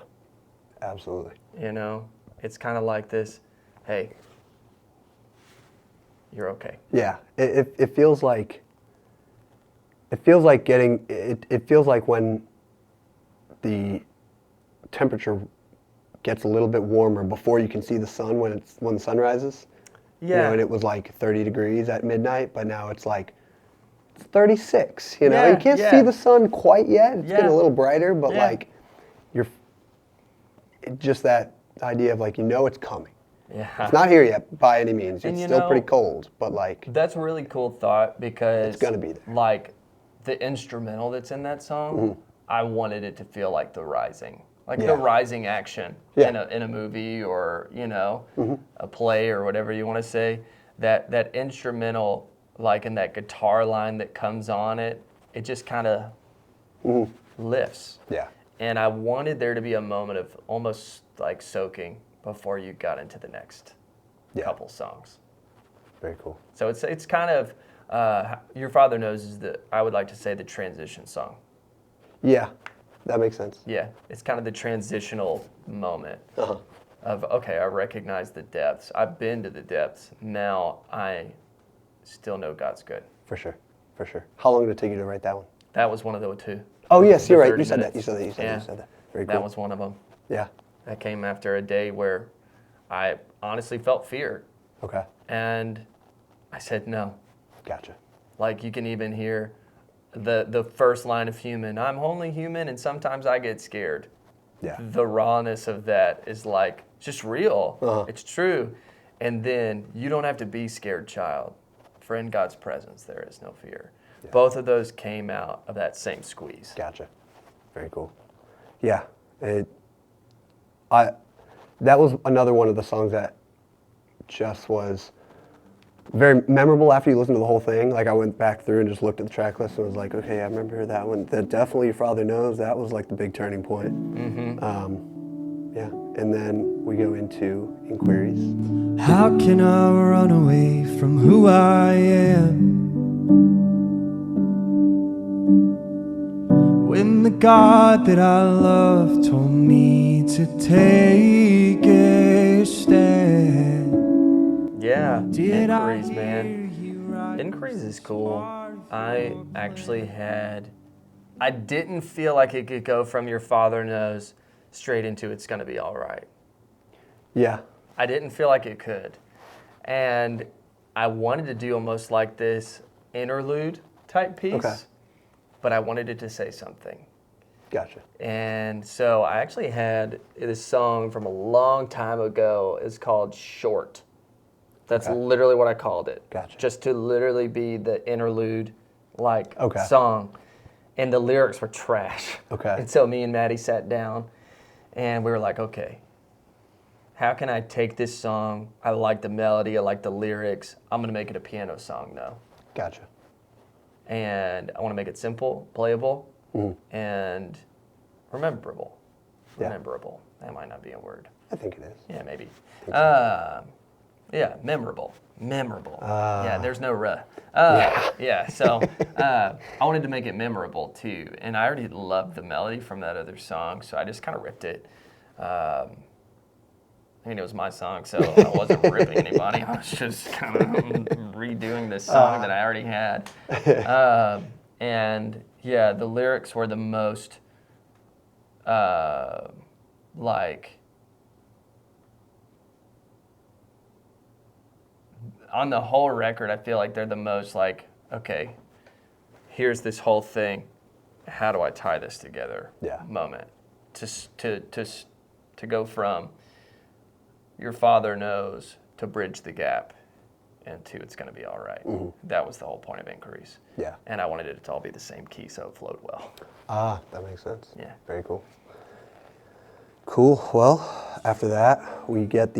absolutely. You know, it's kind of like this, hey, you're okay. Yeah, it feels like getting, it feels like when the temperature gets a little bit warmer before you can see the sun when the sun rises. Yeah. You know, and it was like 30 degrees at midnight, but now it's like 36, you know? You can't see the sun quite yet. It's getting a little brighter, but like just that idea of like, you know it's coming. Yeah. It's not here yet by any means. And it's still pretty cold, but like... That's a really cool thought, because... It's going to be there. Like, the instrumental that's in that song, I wanted it to feel like the rising. Like the rising action in a movie, or, you know, a play, or whatever you want to say. That instrumental, like in that guitar line that comes on it, it just kind of lifts. Yeah. And I wanted there to be a moment of almost like soaking before you got into the next couple songs. Very cool. So it's kind of, Your Father Knows is I would like to say, the transition song. Yeah, that makes sense. Yeah, it's kind of the transitional moment of, okay, I recognize the depths. I've been to the depths. Now I still know God's good. For sure, for sure. How long did it take you to write that one? That was one of the two. Oh, yes, you're right. You said minutes. that. You said that. Very cool. That was one of them. Yeah. That came after a day where I honestly felt fear. Okay. And I said no. Gotcha. Like, you can even hear the first line of Human. I'm only human, and sometimes I get scared. Yeah. The rawness of that is like just real. It's true. And then you don't have to be scared, child. For in God's presence there is no fear. Yeah. Both of those came out of that same squeeze. Gotcha. Very cool. Yeah. That was another one of the songs that just was very memorable after you listen to the whole thing. Like I went back through and just looked at the track list and was like, okay, I remember that one. That definitely Your Father Knows. That was like the big turning point. Yeah, and then we go into Inquiries. How can I run away from who I am when the God that I love told me to take a stand? Yeah, Did I Inquiries, man. hear you right? Inquiries is cool. I didn't feel like it could go from Your Father Knows straight into It's Gonna Be All Right. Yeah. I didn't feel like it could. And I wanted to do almost like this interlude type piece, Okay. but I wanted it to say something. Gotcha. And so I actually had this song from a long time ago. It's called Short. That's Okay. literally what I called it. Gotcha. Just to literally be the interlude Okay. song. And the lyrics were trash. Okay. And so me and Maddie sat down and we were like, okay, how can I take this song? I like the melody, I like the lyrics. I'm gonna make it a piano song now. Gotcha. And I wanna make it simple, playable, and rememberable. Yeah. Rememberable. That might not be a word. I think it is. Yeah, maybe. think so. Yeah, memorable. Memorable. Ah. Yeah, there's no ruh. Yeah, so I wanted to make it memorable too. And I already loved the melody from that other song, so I just kind of ripped it. I mean, it was my song, so I wasn't ripping anybody. I was just kind of redoing this song that I already had. And yeah, the lyrics were the most on the whole record, I feel like they're the most like, okay, here's this whole thing. How do I tie this together? Yeah. Moment to go from Your Father Knows to bridge the gap into It's Gonna Be All Right. That was the whole point of Inquiries. Yeah. And I wanted it to all be the same key, so it flowed well. Ah, that makes sense. Yeah. Very cool. Cool. Well, after that, we get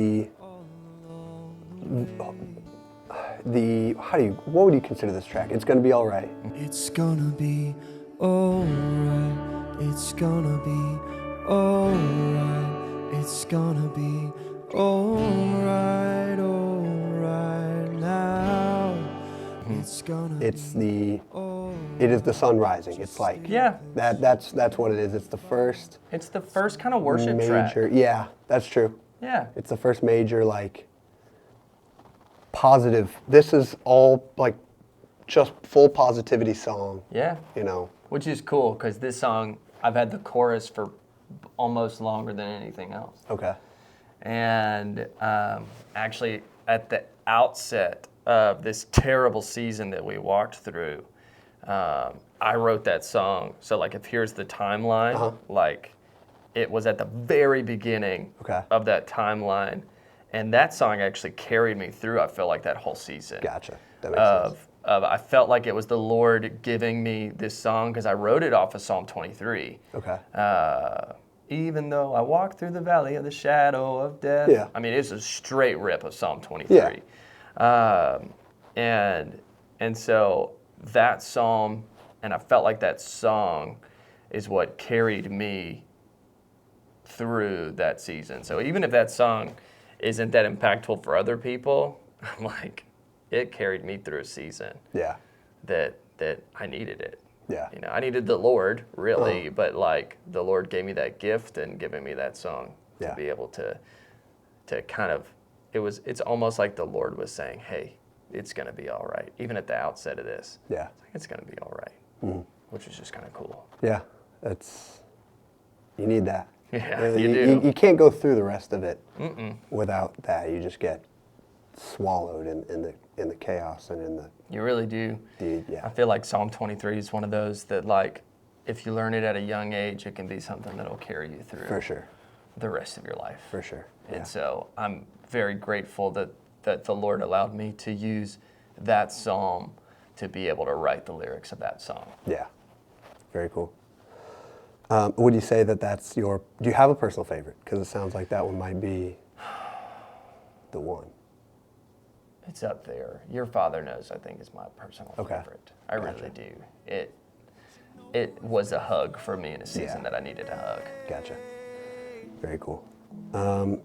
what would you consider this track? It's Gonna Be All Right. It's gonna be alright. It's gonna be alright. It's gonna be alright, alright now. It's gonna It is the sun rising. It's like Yeah. that's what it is. It's the first It's the first kind of worship major. track. Yeah, that's true. Yeah. It's the first major like positive. This is all like just full positivity song. Yeah. You know. Which is cool because this song, I've had the chorus for almost longer than anything else. Okay. And actually, at the outset of this terrible season that we walked through, I wrote that song. So, like, if here's the timeline, like, it was at the very beginning of that timeline. And that song actually carried me through, I feel like, that whole season. Gotcha. That makes sense. I felt like it was the Lord giving me this song because I wrote it off of Psalm 23. Okay. Even though I walk through the valley of the shadow of death. Yeah. I mean, it's a straight rip of Psalm 23. Yeah. And so that psalm, and I felt like that song is what carried me through that season. So even if that song isn't that impactful for other people, like, it carried me through a season. Yeah. That I needed it. Yeah. You know, I needed the Lord, really, but like the Lord gave me that gift and giving me that song to be able to kind of, it's almost like the Lord was saying, hey, it's going to be all right. Even at the outset of this. Yeah. It's going to be all right, which is just kind of cool. Yeah. You need that. Yeah, you do. You can't go through the rest of it without that. You just get swallowed in the chaos and in the. You really do. Yeah. I feel like Psalm 23 is one of those that, like, if you learn it at a young age, it can be something that'll carry you through. For sure. The rest of your life. For sure. And so I'm very grateful that the Lord allowed me to use that psalm to be able to write the lyrics of that song. Yeah. Very cool. Would you say that's do you have a personal favorite? Because it sounds like that one might be the one. It's up there. Your Father Knows, I think, is my personal favorite. I really do. It was a hug for me in a season that I needed a hug. Gotcha. Very cool.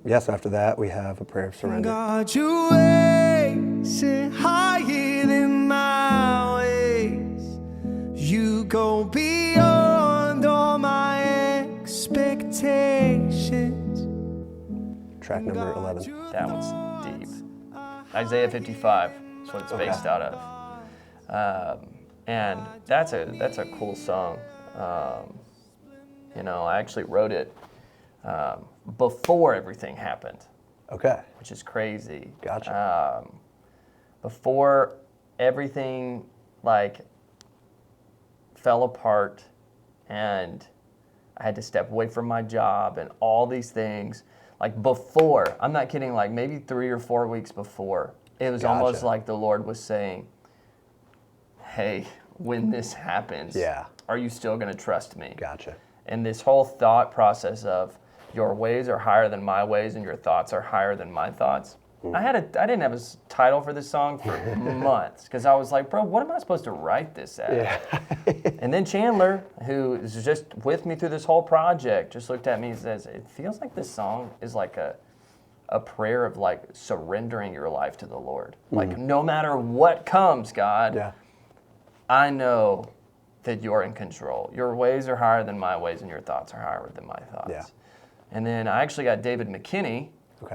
Yes, after that, we have a prayer of surrender. God, your ways sit higher than my ways. You go beyond all my expectations. Track number 11. That one's deep. Isaiah 55 is what it's based out of. And that's a cool song. I actually wrote it before everything happened. Okay. Which is crazy. Gotcha. Before everything fell apart and I had to step away from my job and all these things. Before, I'm not kidding, maybe 3 or 4 weeks before, it was almost like the Lord was saying, hey, when this happens, are you still going to trust me? Gotcha. And this whole thought process of your ways are higher than my ways and your thoughts are higher than my thoughts. I didn't have a title for this song for months because I was like, bro, what am I supposed to write this as? Yeah. And then Chandler, who is just with me through this whole project, just looked at me and says, it feels like this song is like a prayer of surrendering your life to the Lord. No matter what comes, God, I know that you're in control. Your ways are higher than my ways and your thoughts are higher than my thoughts. Yeah. And then I actually got David McKinney,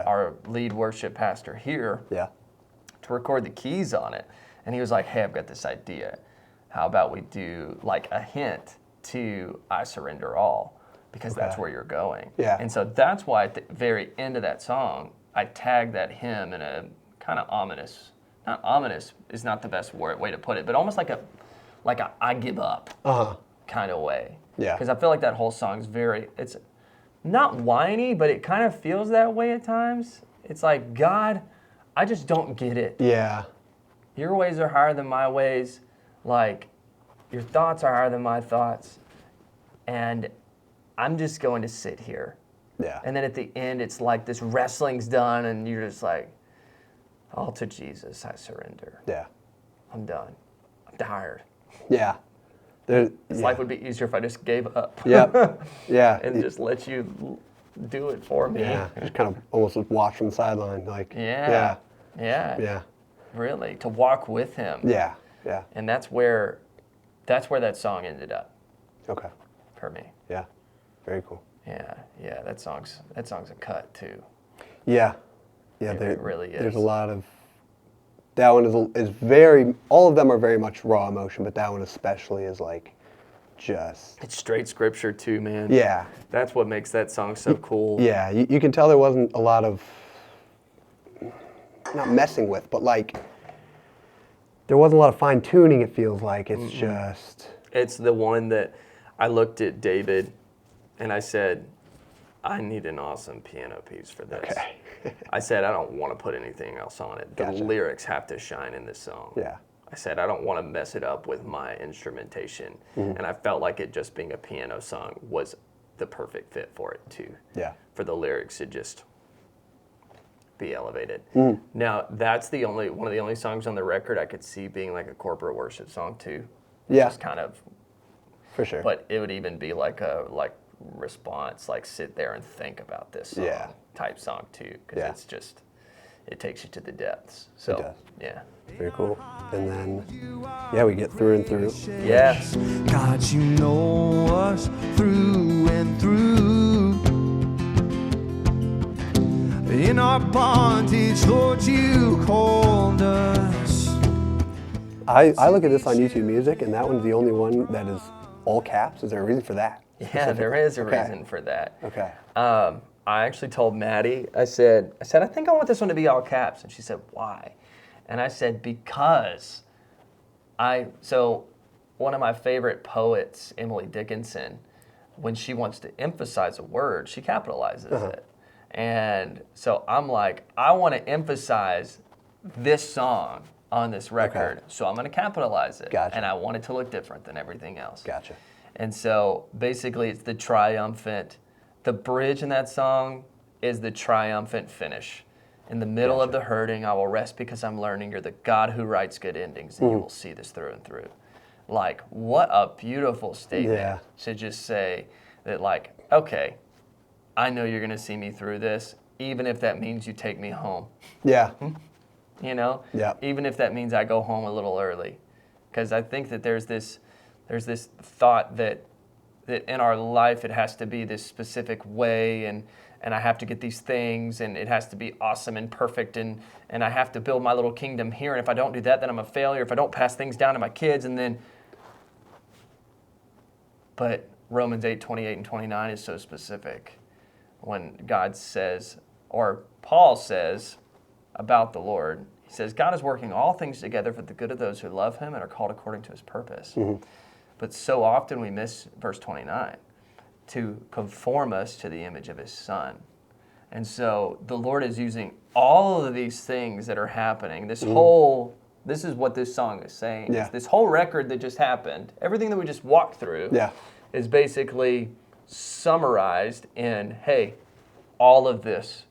our lead worship pastor here, to record the keys on it. And he was like, hey, I've got this idea. How about we do a hint to I Surrender All, because that's where you're going. Yeah. And so that's why at the very end of that song, I tagged that hymn in a kind of ominous, not ominous is not the best way to put it, but almost like a I give up kind of way. Yeah. Because I feel like that whole song is it's not whiny, but it kind of feels that way at times. It's like, God, I just don't get it. Yeah. Your ways are higher than my ways. Your thoughts are higher than my thoughts. And I'm just going to sit here. Yeah. And then at the end, it's like this wrestling's done, and you're just like, all to Jesus, I surrender. Yeah. I'm done. I'm tired. Yeah. Life would be easier if I just gave up. Yeah. Yeah. And just let you do it for me. Yeah. Just kind of almost watch from the sideline. Yeah. Yeah. Really, to walk with him. Yeah. Yeah. And that's where that song ended up. Okay. For me. Yeah. Very cool. Yeah. That song's a cut too. Yeah. Yeah. It really is. There's a lot of. That one is very. All of them are very much raw emotion, but that one especially is just. It's straight scripture too, man. Yeah. That's what makes that song so cool. Yeah. You can tell there wasn't a lot of. Not messing with, but there wasn't a lot of fine tuning. It feels like it's just. It's the one that I looked at David, and I said, I need an awesome piano piece for this. Okay. I said, I don't want to put anything else on it. The Gotcha. lyrics have to shine in this song. Yeah. I said, I don't want to mess it up with my instrumentation. And I felt like it just being a piano song was the perfect fit for it too. Yeah. For the lyrics to just be elevated. Now, that's one of the only songs on the record I could see being a corporate worship song too. Yeah. Just kind of. For sure. But it would even be a response, sit there and think about this song type song too, because it's just, it takes you to the depths. So, It does. yeah. Very cool. And then, we get through and through. Yeah. God, you know us through and through. In our bondage, Lord, you called us. I look at this on YouTube Music, and that one's the only one that is all caps. Is there a reason for that? Yeah, there is a reason for that. Okay. I actually told Maddie, I said, I think I want this one to be all caps. And she said, why? And I said, because so one of my favorite poets, Emily Dickinson, when she wants to emphasize a word, she capitalizes it. And so I'm like, I want to emphasize this song on this record, so I'm going to capitalize it. Gotcha. And I want it to look different than everything else. Gotcha. And so basically it's the triumphant, the bridge in that song is the triumphant finish. In the middle of the hurting, I will rest because I'm learning you're the God who writes good endings, and you will see this through and through. Like, what a beautiful statement to just say that, like, okay, I know you're going to see me through this, even if that means you take me home. Yeah. You know? Yeah. Even if that means I go home a little early. Because I think that there's this thought that in our life it has to be this specific way, and I have to get these things, and it has to be awesome and perfect, and I have to build my little kingdom here, and if I don't do that, then I'm a failure. If I don't pass things down to my kids, but Romans 8:28 and 29 is so specific when God says, or Paul says about the Lord, he says, God is working all things together for the good of those who love him and are called according to his purpose. But so often we miss verse 29, to conform us to the image of his son. And so the Lord is using all of these things that are happening. This is what this song is saying. Yeah. This whole record that just happened, everything that we just walked through is basically summarized in, hey, all of this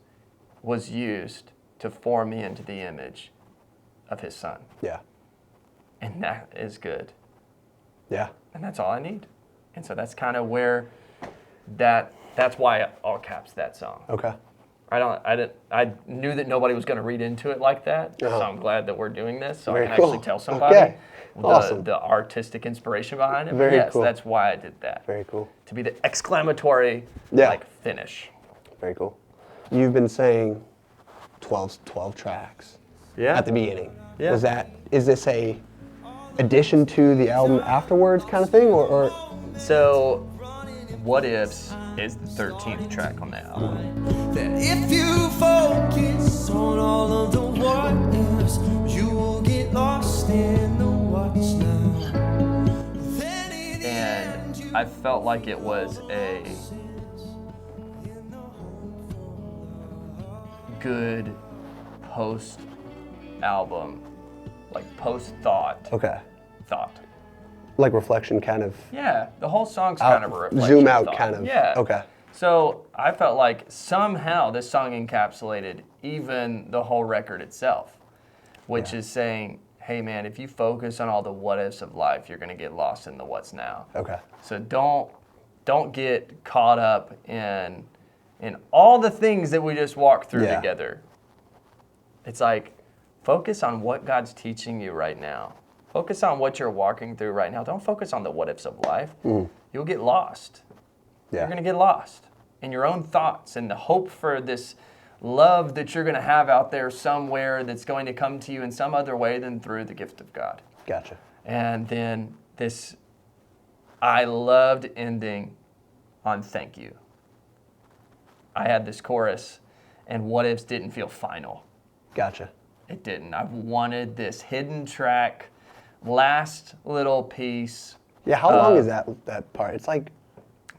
was used to form me into the image of his son. Yeah. And that is good. Yeah. And that's all I need. And so that's kind of where that's why I all caps that song. Okay. I knew that nobody was going to read into it like that. So I'm glad that we're doing this so Very I can actually cool. tell somebody Awesome. the artistic inspiration behind it. Very yes, cool. that's why I did that. Very cool. To be the exclamatory finish. Very cool. You've been saying 12 tracks at the beginning. Yeah. Is this a addition to the album afterwards kind of thing, or? So, What Ifs is the 13th track on the album. That if you focus on all of the what ifs, you will get lost in the what's now. And I felt like it was a good post-album, like post-thought. Okay. Thought. Like reflection kind of. Yeah, the whole song's kind of a reflection. Zoom out thought. kind of. Yeah. Okay. So I felt like somehow this song encapsulated even the whole record itself, which is saying, hey man, if you focus on all the what ifs of life, you're gonna get lost in the what's now. Okay. So don't get caught up in all the things that we just walked through together. It's like, focus on what God's teaching you right now. Focus on what you're walking through right now. Don't focus on the what ifs of life. You'll get lost. Yeah. You're going to get lost in your own thoughts and the hope for this love that you're going to have out there somewhere that's going to come to you in some other way than through the gift of God. Gotcha. And then I loved ending on thank you. I had this chorus, and what ifs didn't feel final. Gotcha. It didn't. I wanted this hidden track, last little piece. Yeah, how long is that part? It's like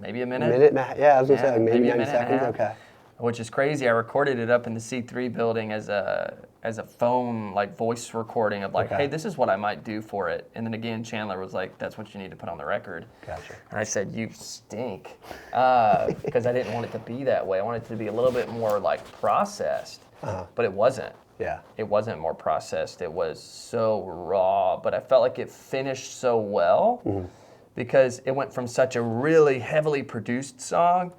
maybe a minute. Minute and a half. Yeah, I was gonna say like maybe a 90 minute and a seconds. half. Okay. Which is crazy. I recorded it up in the C3 building as a phone like voice recording of like, hey, this is what I might do for it. And then again, Chandler was like, that's what you need to put on the record. Gotcha. And I said, you stink, because I didn't want it to be that way. I wanted it to be a little bit more like processed, but it wasn't. Yeah. It wasn't more processed. It was so raw, but I felt like it finished so well because it went from such a really heavily produced song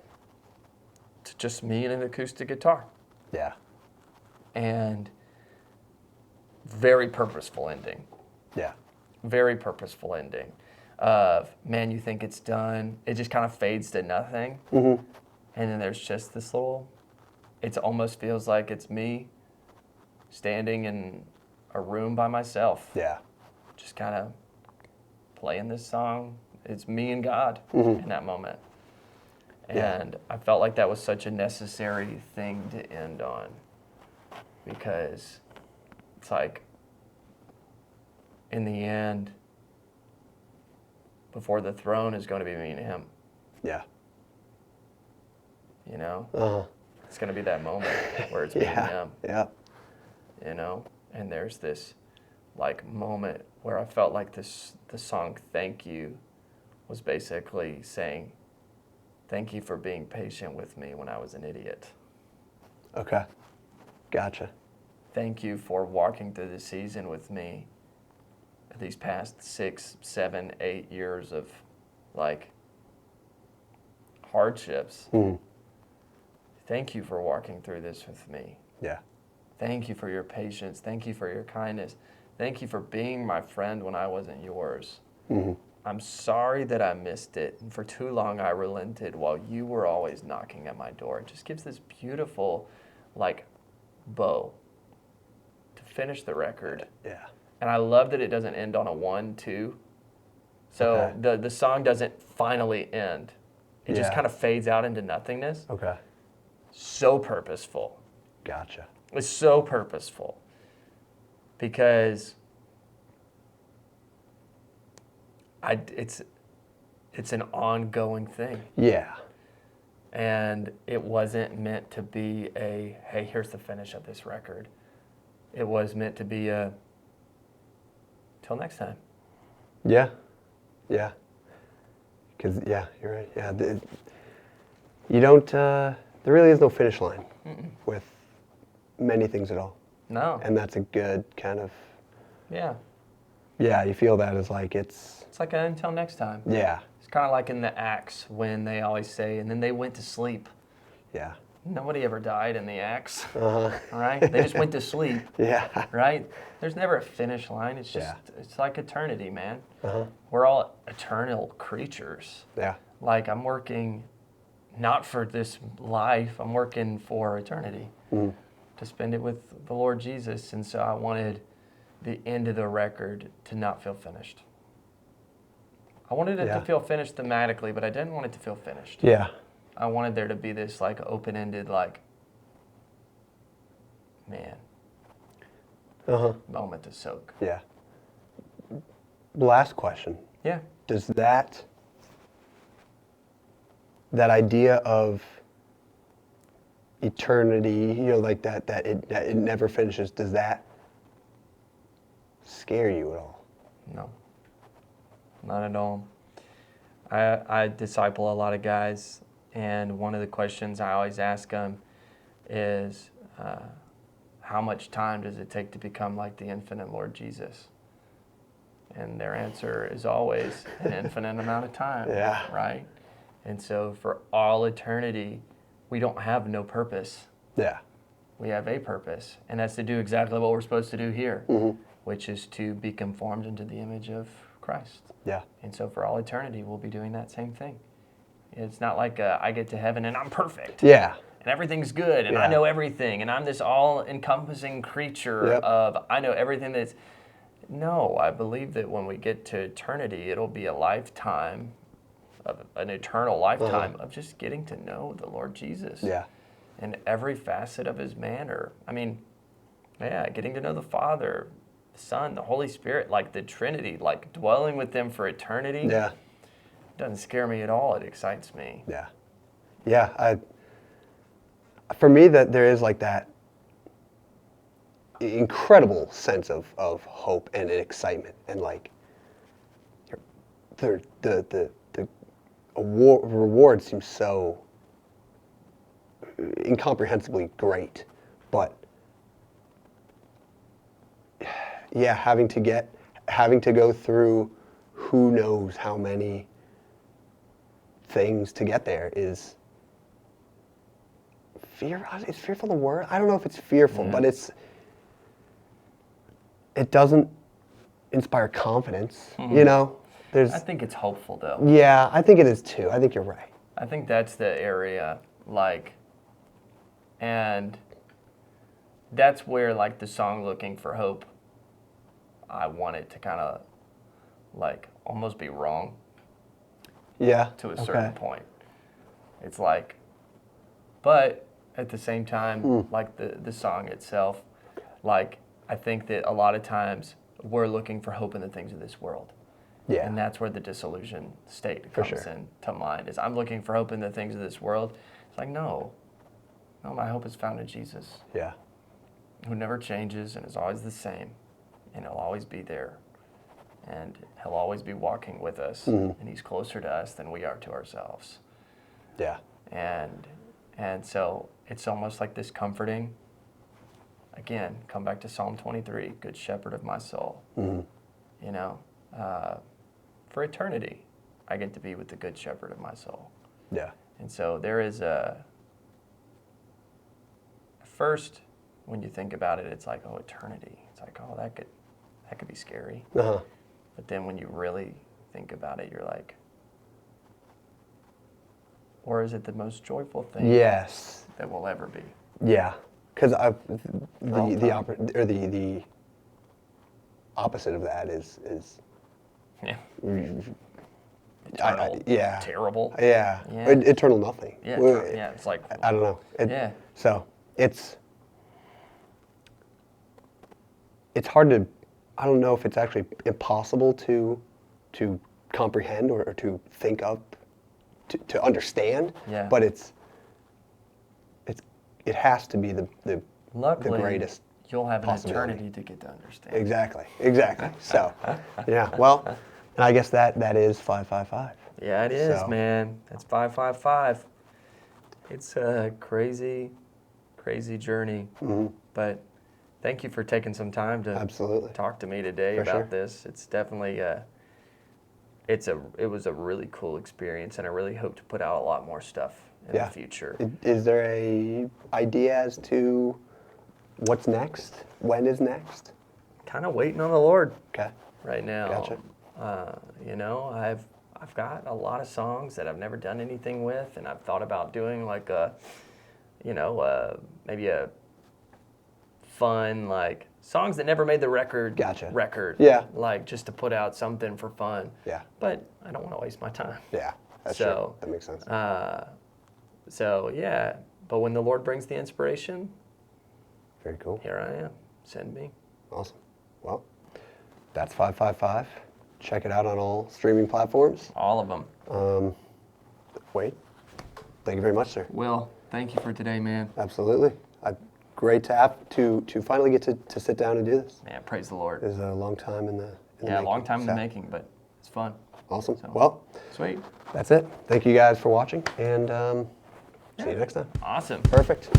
to just me and an acoustic guitar. Yeah. And very purposeful ending. Yeah. Very purposeful ending of, man, you think it's done. It just kind of fades to nothing. And then there's just this little, it almost feels like it's me standing in a room by myself. Yeah. Just kind of playing this song. It's me and God in that moment. And I felt like that was such a necessary thing to end on, because it's like, in the end, before the throne is going to be me and him. Yeah. You know? It's going to be that moment where it's me and him. Yeah. You know? And there's this like moment where I felt like the song Thank You was basically saying, thank you for being patient with me when I was an idiot. Okay. Gotcha. Thank you for walking through the season with me these past 6, 7, 8 years of like hardships. Thank you for walking through this with me. Yeah. Thank you for your patience. Thank you for your kindness. Thank you for being my friend when I wasn't yours. I'm sorry that I missed it. And for too long I relented while you were always knocking at my door. It just gives this beautiful, like, bow to finish the record. Yeah. And I love that it doesn't end on a 1-2. So the song doesn't finally end. It just kind of fades out into nothingness. Okay. So purposeful. Gotcha. It's so purposeful because it's an ongoing thing. Yeah. And it wasn't meant to be a, hey, here's the finish of this record. It was meant to be a, till next time. Yeah. Yeah. Because, yeah, you're right. Yeah. You don't, there really is no finish line with many things at all. No. And that's a good kind of, Yeah. yeah, you feel that as like it's like an until next time. Yeah. It's kind of like in the Acts when they always say, and then they went to sleep. Yeah. Nobody ever died in the Acts, Uh-huh. right? They just went to sleep, Yeah. right? There's never a finish line. It's just, it's like eternity, man. We're all eternal creatures. Yeah. Like I'm working not for this life, I'm working for eternity to spend it with the Lord Jesus. And so I wanted the end of the record to not feel finished. I wanted it to feel finished thematically, but I didn't want it to feel finished. Yeah. I wanted there to be this like open-ended, like, man, moment to soak. Yeah. Last question. Yeah. Does that idea of eternity, like that it never finishes, does that scare you at all? No. Not at all. I disciple a lot of guys, and one of the questions I always ask them is, how much time does it take to become like the infinite Lord Jesus? And their answer is always an infinite amount of time, right? And so for all eternity, we don't have no purpose. Yeah. We have a purpose, and that's to do exactly what we're supposed to do here, which is to be conformed into the image of Christ. Yeah. And so for all eternity, we'll be doing that same thing. It's not like I get to heaven and I'm perfect. Yeah. And everything's good and I know everything and I'm this all-encompassing creature of I know everything that's... No, I believe that when we get to eternity, it'll be a lifetime, an eternal lifetime of just getting to know the Lord Jesus. Yeah. And every facet of his manner. I mean, getting to know the Father, the Son, the Holy Spirit, like the Trinity, like dwelling with them for eternity. Yeah. Doesn't scare me at all. It excites me. Yeah. Yeah. For me, that there is like that incredible sense of hope and excitement, and like the reward seems so incomprehensibly great, but having to go through who knows how many things to get there is fear. Is fearful the word? I don't know if it's fearful, but it doesn't inspire confidence. I think it's hopeful though. Yeah, I think it is too. I think you're right. I think that's the area, and that's where the song "Looking for Hope," I want it to kind of almost be wrong. Yeah. To a certain point. It's but at the same time, the song itself, I think that a lot of times we're looking for hope in the things of this world. Yeah. And that's where the disillusioned state comes into mind, is I'm looking for hope in the things of this world. It's no, my hope is found in Jesus. Yeah. Who never changes and is always the same, and he'll always be there. And he'll always be walking with us, and he's closer to us than we are to ourselves. Yeah. And so it's almost like this comforting, again, come back to Psalm 23, good shepherd of my soul. You know, for eternity, I get to be with the good shepherd of my soul. Yeah. And so there is at first, when you think about it, it's like, oh, eternity. It's like, oh, that could be scary. Uh-huh. But then when you really think about it, you're like, or is it the most joyful thing Yes. that will ever be? Yeah. Because the opposite of that is Yeah. yeah. Terrible. Yeah. Yeah. Eternal nothing. Yeah, yeah, it's like, I don't know. yeah. So it's hard to, I don't know if it's actually impossible to comprehend or to think of, to understand. Yeah. But it has to be the Luckily, greatest. you'll have an possibility. eternity to get to understand. Exactly. So, yeah. Well, and I guess that is 555. Yeah, it is, So- man. That's 555. It's a crazy, crazy journey. But thank you for taking some time to Absolutely. talk to me today For about sure. this. It's definitely it was a really cool experience, and I really hope to put out a lot more stuff in the future. Is there a idea as to what's next? When is next? Kind of waiting on the Lord Okay. right now. Gotcha. You know, I've got a lot of songs that I've never done anything with, and I've thought about doing like a, you know, maybe a fun, like songs that never made the record. Gotcha. Record. Yeah. Like just to put out something for fun. Yeah. But I don't want to waste my time. Yeah. That's So, true. That makes sense. So yeah, but when the Lord brings the inspiration, Very cool. here I am. Send me. Awesome. Well, that's 555. Check it out on all streaming platforms. All of them. Wait. Thank you very much, sir. Will, thank you for today, man. Absolutely. Great to finally get to sit down and do this. Man, praise the Lord. It was a long time in the Yeah, a long time in the so- making, but it's fun. Awesome. So- Well, Sweet. that's it. Thank you guys for watching, and see you next time. Awesome. Perfect.